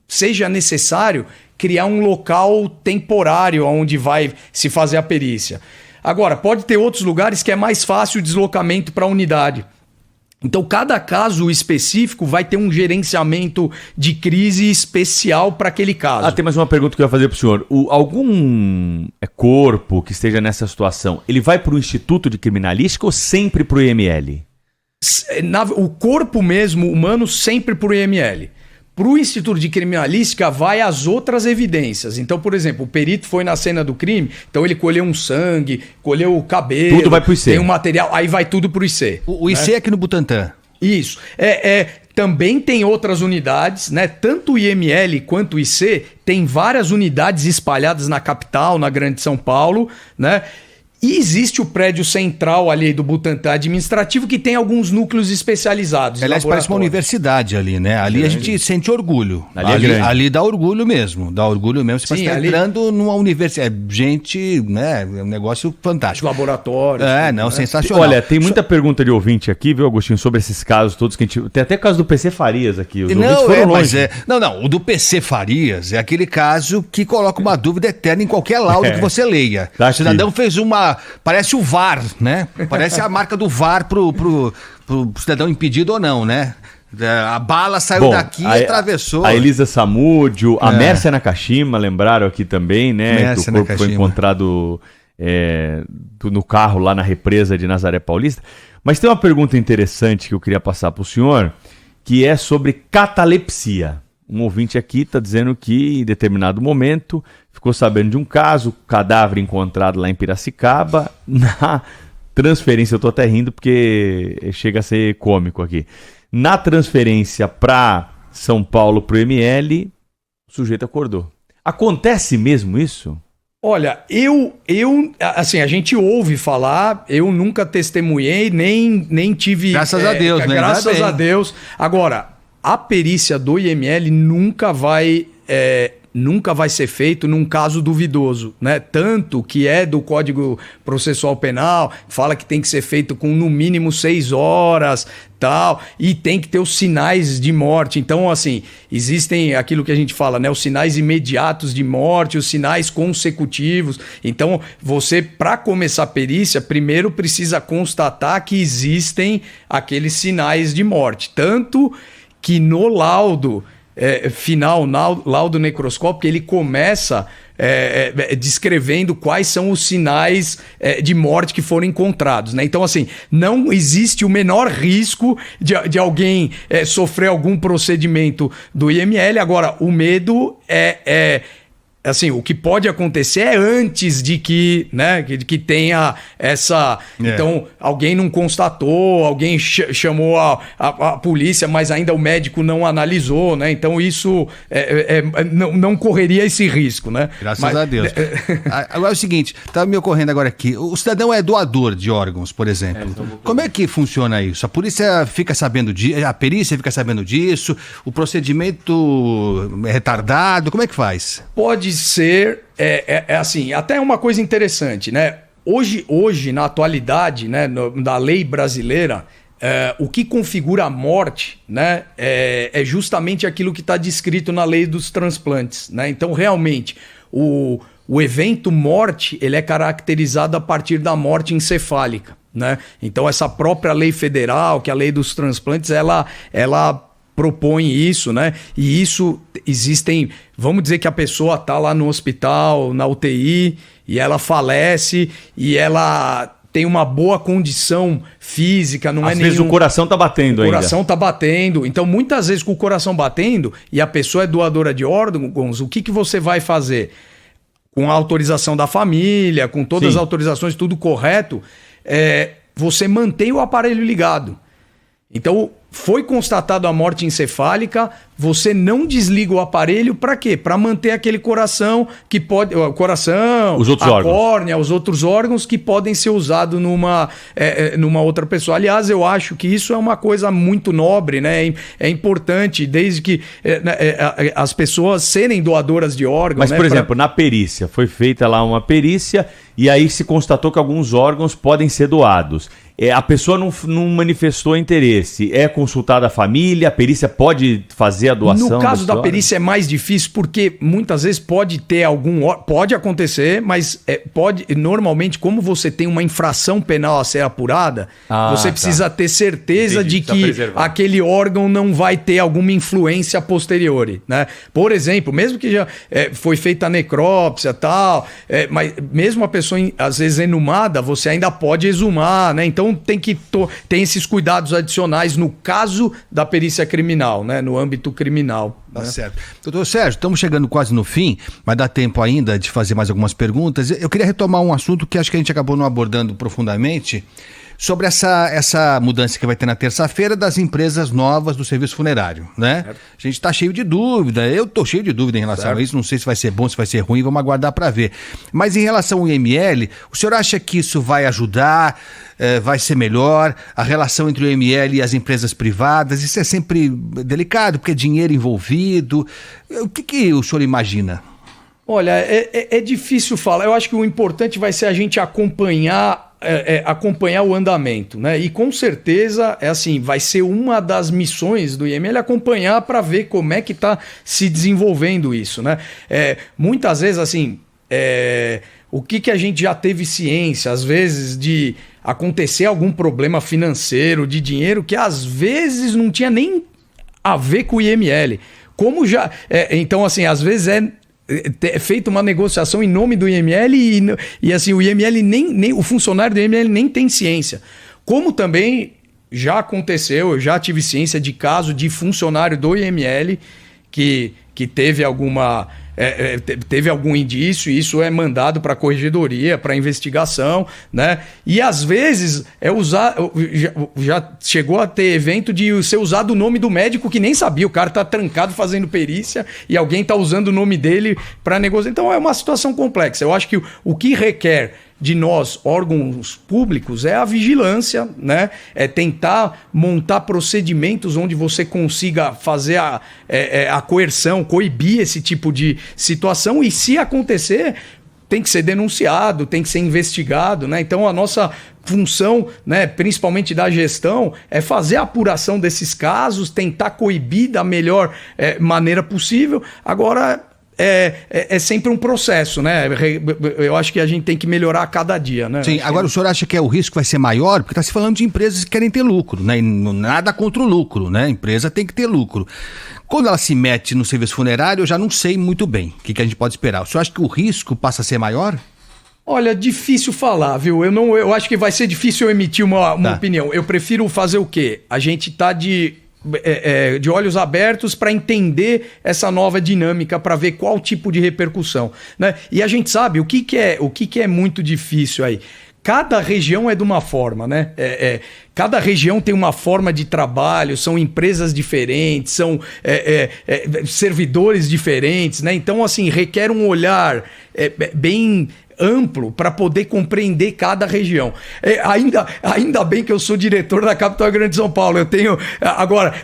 seja necessário criar um local temporário onde vai se fazer a perícia. Agora, pode ter outros lugares que é mais fácil o deslocamento para a unidade. Então, cada caso específico vai ter um gerenciamento de crise especial para aquele caso. Tem mais uma pergunta que eu ia fazer para o senhor. Algum corpo que esteja nessa situação, ele vai para o Instituto de Criminalística ou sempre para o IML? O corpo mesmo, humano, sempre para o IML. Para o Instituto de Criminalística vai as outras evidências. Então, por exemplo, o perito foi na cena do crime, então ele colheu um sangue, colheu o cabelo. Tudo vai para o IC. Tem um material, aí vai tudo para o IC. O IC é aqui no Butantã. Isso. Também tem outras unidades, né? Tanto o IML quanto o IC tem várias unidades espalhadas na capital, na Grande São Paulo, né? E existe o prédio central ali do Butantã administrativo que tem alguns núcleos especializados. Aliás, parece uma universidade ali, né? Ali a gente sente orgulho. Ali dá orgulho mesmo. Dá orgulho mesmo. Você está entrando numa universidade. Gente, né? É um negócio fantástico. Laboratórios. Sensacional. Olha, tem muita pergunta de ouvinte aqui, viu, Agostinho, sobre esses casos todos que a gente... Tem até caso do PC Farias aqui. Os ouvintes foram longe. Não, o do PC Farias é aquele caso que coloca uma dúvida eterna em qualquer laudo que você leia. Tá, o cidadão fez uma... Parece o VAR, né? Parece a marca do VAR pro cidadão impedido ou não, né? A bala saiu daqui e atravessou. A Elisa Samúdio, a Mércia Nakashima, lembraram aqui também, né? Mércia que o corpo Nakashima foi encontrado no carro lá na represa de Nazaré Paulista. Mas tem uma pergunta interessante que eu queria passar para o senhor, que é sobre catalepsia. Um ouvinte aqui está dizendo que em determinado momento ficou sabendo de um caso, cadáver encontrado lá em Piracicaba, na transferência, eu estou até rindo porque chega a ser cômico aqui, na transferência para São Paulo, para o ML, o sujeito acordou. Acontece mesmo isso? Olha, assim, a gente ouve falar, eu nunca testemunhei, nem tive... Graças a Deus, né? Graças a Deus. Agora, a perícia do IML nunca vai ser feito num caso duvidoso, né? Tanto que é do Código Processual Penal, fala que tem que ser feito com no mínimo 6 horas, tal, e tem que ter os sinais de morte. Então, assim, existem aquilo que a gente fala, né? Os sinais imediatos de morte, os sinais consecutivos. Então, você, para começar a perícia, primeiro precisa constatar que existem aqueles sinais de morte. Tanto que no laudo final, laudo necroscópico, ele começa descrevendo quais são os sinais de morte que foram encontrados, né? Então, assim, não existe o menor risco de alguém sofrer algum procedimento do IML. Agora, o medo assim, o que pode acontecer é antes de que, né, que tenha essa... Então, alguém não constatou, alguém chamou a polícia, mas ainda o médico não analisou, né? Então, isso não correria esse risco, né? Graças a Deus. Agora é o seguinte, tá me ocorrendo agora aqui. O cidadão é doador de órgãos, por exemplo. Como é que funciona isso? A polícia fica sabendo disso, a perícia fica sabendo disso, o procedimento é retardado, como é que faz? Pode ser, assim, até uma coisa interessante, né? Hoje na atualidade, né, da lei brasileira, o que configura a morte, né, é justamente aquilo que está descrito na lei dos transplantes, né? Então, realmente, o evento morte, ele é caracterizado a partir da morte encefálica, né? Então, essa própria lei federal, que é a lei dos transplantes, ela propõe isso, né? E isso existem, vamos dizer que a pessoa está lá no hospital, na UTI, e ela falece, e ela tem uma boa condição física, não Às vezes o coração está batendo ainda. O coração está batendo. Então, muitas vezes com o coração batendo e a pessoa é doadora de órgãos, o que você vai fazer? Com a autorização da família, com todas as autorizações, tudo correto, você mantém o aparelho ligado. Então, foi constatada a morte encefálica, você não desliga o aparelho para quê? Para manter aquele coração que pode... O coração, os outros órgãos. Córnea, os outros órgãos que podem ser usados numa outra pessoa. Aliás, eu acho que isso é uma coisa muito nobre, né? É importante, desde que as pessoas serem doadoras de órgãos... Mas, por exemplo, na perícia, foi feita lá uma perícia e aí se constatou que alguns órgãos podem ser doados. A pessoa não manifestou interesse, é consultada a família, a perícia pode fazer a doação? No caso da perícia é mais difícil porque muitas vezes pode ter pode acontecer, mas normalmente, como você tem uma infração penal a ser apurada, você precisa ter certeza de que aquele órgão não vai ter alguma influência a posteriori, né? Por exemplo, mesmo que já foi feita a necrópsia e tal, mas mesmo a pessoa às vezes inumada, você ainda pode exumar, né? Então tem esses cuidados adicionais no caso da perícia criminal, né? No âmbito criminal. Tá certo. Doutor Sérgio, estamos chegando quase no fim, mas dá tempo ainda de fazer mais algumas perguntas. Eu queria retomar um assunto que acho que a gente acabou não abordando profundamente, sobre essa mudança que vai ter na terça-feira das empresas novas do serviço funerário, né? Certo. A gente está cheio de dúvida, eu estou cheio de dúvida em relação a isso, não sei se vai ser bom, se vai ser ruim, vamos aguardar para ver. Mas em relação ao IML, o senhor acha que isso vai ajudar, vai ser melhor, a relação entre o IML e as empresas privadas? Isso é sempre delicado, porque é dinheiro envolvido. O que o senhor imagina? Olha, é difícil falar. Eu acho que o importante vai ser a gente acompanhar o andamento, né? E com certeza vai ser uma das missões do IML acompanhar para ver como é que está se desenvolvendo isso, né? Muitas vezes o que a gente já teve ciência, às vezes, de acontecer algum problema financeiro, de dinheiro, que às vezes não tinha nem a ver com o IML. Como já... então, assim, às vezes é feita uma negociação em nome do IML e assim, o IML nem o funcionário do IML nem tem ciência. Como também já aconteceu, eu já tive ciência de caso de funcionário do IML que teve teve algum indício, e isso é mandado para a corregedoria, para a investigação, né? E às vezes já chegou a ter evento de ser usado o nome do médico que nem sabia, o cara está trancado fazendo perícia e alguém está usando o nome dele para negociar. Então é uma situação complexa. Eu acho que o que requer de nós, órgãos públicos, é a vigilância, né? É tentar montar procedimentos onde você consiga fazer a coerção, coibir esse tipo de situação, e se acontecer, tem que ser denunciado, tem que ser investigado, né? Então a nossa função, né, principalmente da gestão, é fazer a apuração desses casos, tentar coibir da melhor maneira possível. Agora, é sempre um processo, né? Eu acho que a gente tem que melhorar a cada dia, né? Sim, agora o senhor acha que o risco vai ser maior? Porque está se falando de empresas que querem ter lucro, né? E nada contra o lucro, né? A empresa tem que ter lucro. Quando ela se mete no serviço funerário, eu já não sei muito bem o que a gente pode esperar. O senhor acha que o risco passa a ser maior? Olha, difícil falar, viu? Eu acho que vai ser difícil eu emitir uma opinião. Eu prefiro fazer o quê? A gente tá de olhos abertos para entender essa nova dinâmica, para ver qual tipo de repercussão, né? E a gente sabe o que é muito difícil aí. Cada região é de uma forma, né? Cada região tem uma forma de trabalho, são empresas diferentes, são servidores diferentes, né? Então, assim, requer um olhar bem amplo para poder compreender cada região. Ainda bem que eu sou diretor da capital grande de São Paulo.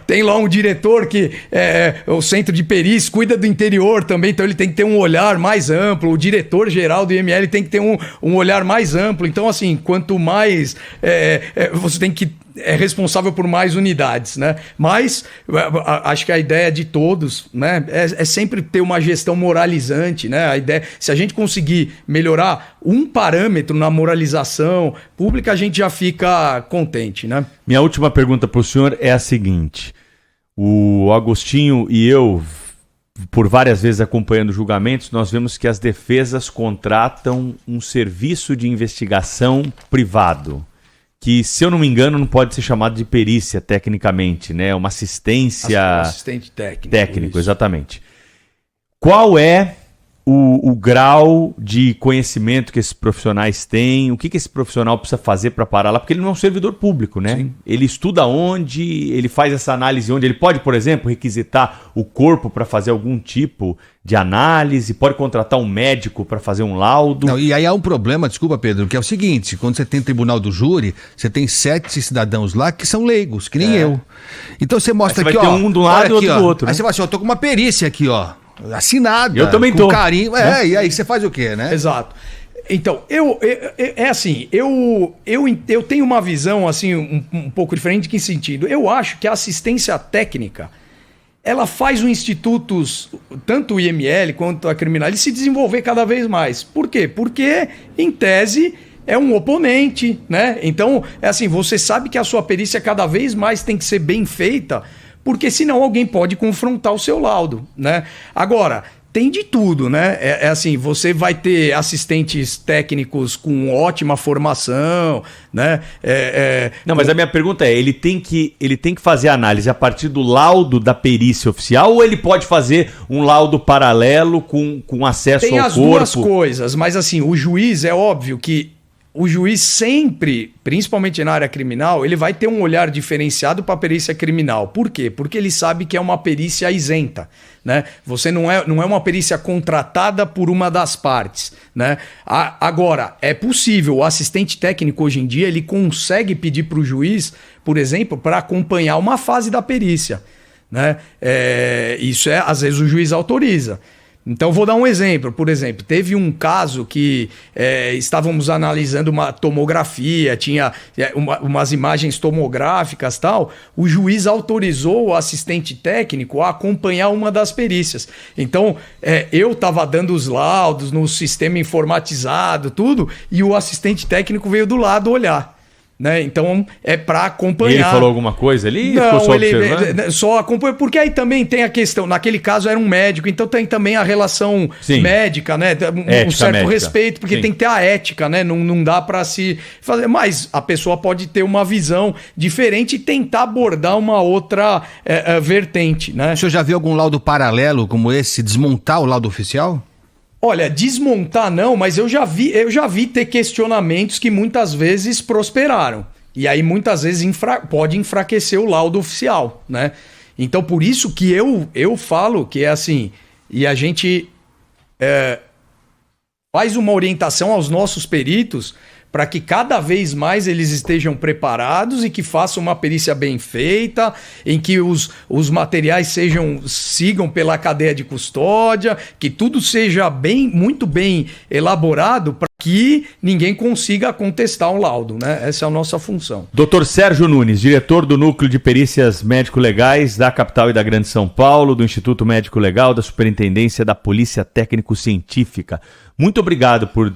Tem lá um diretor que o centro de perícia cuida do interior também, então ele tem que ter um olhar mais amplo. O diretor geral do IML tem que ter um olhar mais amplo. Então, assim, quanto mais você tem que responsável por mais unidades, né? Mas acho que a ideia de todos, né, é sempre ter uma gestão moralizante, né? A ideia, se a gente conseguir melhorar um parâmetro na moralização pública, a gente já fica contente, né? Minha última pergunta para o senhor é a seguinte: o Agostinho e eu, por várias vezes acompanhando julgamentos, nós vemos que as defesas contratam um serviço de investigação privado, que, se eu não me engano, não pode ser chamado de perícia tecnicamente, né? Uma assistência... Assistente técnico. Técnico, exatamente. Qual é o grau de conhecimento que esses profissionais têm? O que esse profissional precisa fazer para parar lá? Porque ele não é um servidor público, né? Sim. Ele estuda onde, ele faz essa análise onde. Ele pode, por exemplo, requisitar o corpo para fazer algum tipo de análise, pode contratar um médico para fazer um laudo. Não, e aí há um problema, desculpa, Pedro, que é o seguinte: quando você tem tribunal do júri, você tem 7 cidadãos lá que são leigos, que nem eu. Então você mostra aqui, ó. Vai ter um do lado e outro do outro. Aí você fala assim, ó, tô com uma perícia aqui, ó, assinada. Eu também tô. Com carinho. E aí você faz o quê, né? Exato. Então, eu tenho uma visão assim um pouco diferente. De que sentido? Eu acho que a assistência técnica, ela faz o instituto, tanto o IML quanto a criminal, ele se desenvolver cada vez mais. Por quê? Porque, em tese, é um oponente, né? Então, assim, você sabe que a sua perícia cada vez mais tem que ser bem feita, porque senão alguém pode confrontar o seu laudo, né? Agora, tem de tudo, né? Assim, você vai ter assistentes técnicos com ótima formação, né? Não, mas a minha pergunta é, ele tem que fazer a análise a partir do laudo da perícia oficial, ou ele pode fazer um laudo paralelo com acesso ao corpo? Tem as duas coisas, mas assim, o juiz, é óbvio que o juiz sempre, principalmente na área criminal, ele vai ter um olhar diferenciado para a perícia criminal. Por quê? Porque ele sabe que é uma perícia isenta, né? Você não é uma perícia contratada por uma das partes, né? Agora, é possível, o assistente técnico hoje em dia, ele consegue pedir para o juiz, por exemplo, para acompanhar uma fase da perícia, né? Isso às vezes o juiz autoriza. Então, vou dar um exemplo. Por exemplo, teve um caso que estávamos analisando uma tomografia, tinha umas imagens tomográficas e tal. O juiz autorizou o assistente técnico a acompanhar uma das perícias. Então, eu estava dando os laudos no sistema informatizado, tudo, e o assistente técnico veio do lado olhar. né? Então é para acompanhar. E ele falou alguma coisa ali? Não, só acompanha, porque aí também tem a questão, naquele caso era um médico, então tem também a relação médica, né? Um certo médica. Respeito, porque tem que ter a ética, né? Não dá para se fazer, mas a pessoa pode ter uma visão diferente e tentar abordar uma outra vertente, né? O senhor já viu algum laudo paralelo como esse, desmontar o laudo oficial? Olha, desmontar não, mas eu já vi ter questionamentos que muitas vezes prosperaram. E aí muitas vezes pode enfraquecer o laudo oficial, né? Então por isso que eu falo que é assim, e a gente faz uma orientação aos nossos peritos para que cada vez mais eles estejam preparados e que façam uma perícia bem feita, em que os materiais sigam pela cadeia de custódia, que tudo seja muito bem elaborado para que ninguém consiga contestar um laudo, né? Essa é a nossa função. Dr. Sérgio Nunes, diretor do Núcleo de Perícias Médico-Legais da capital e da Grande São Paulo, do Instituto Médico Legal, da Superintendência da Polícia Técnico-Científica. Muito obrigado por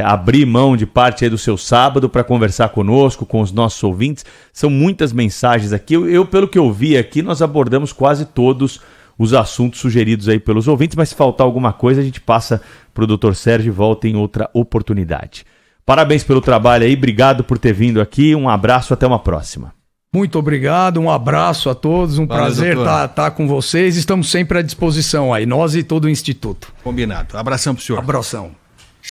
abrir mão de parte aí do seu sábado para conversar conosco, com os nossos ouvintes. São muitas mensagens aqui. Eu, pelo que eu vi aqui, nós abordamos quase todos os assuntos sugeridos aí pelos ouvintes, mas se faltar alguma coisa, a gente passa para o Dr. Sérgio e volta em outra oportunidade. Parabéns pelo trabalho aí, obrigado por ter vindo aqui, um abraço, até uma próxima. Muito obrigado, um abraço a todos, prazer estar com vocês, estamos sempre à disposição aí, nós e todo o Instituto. Combinado, abração pro senhor. Abração.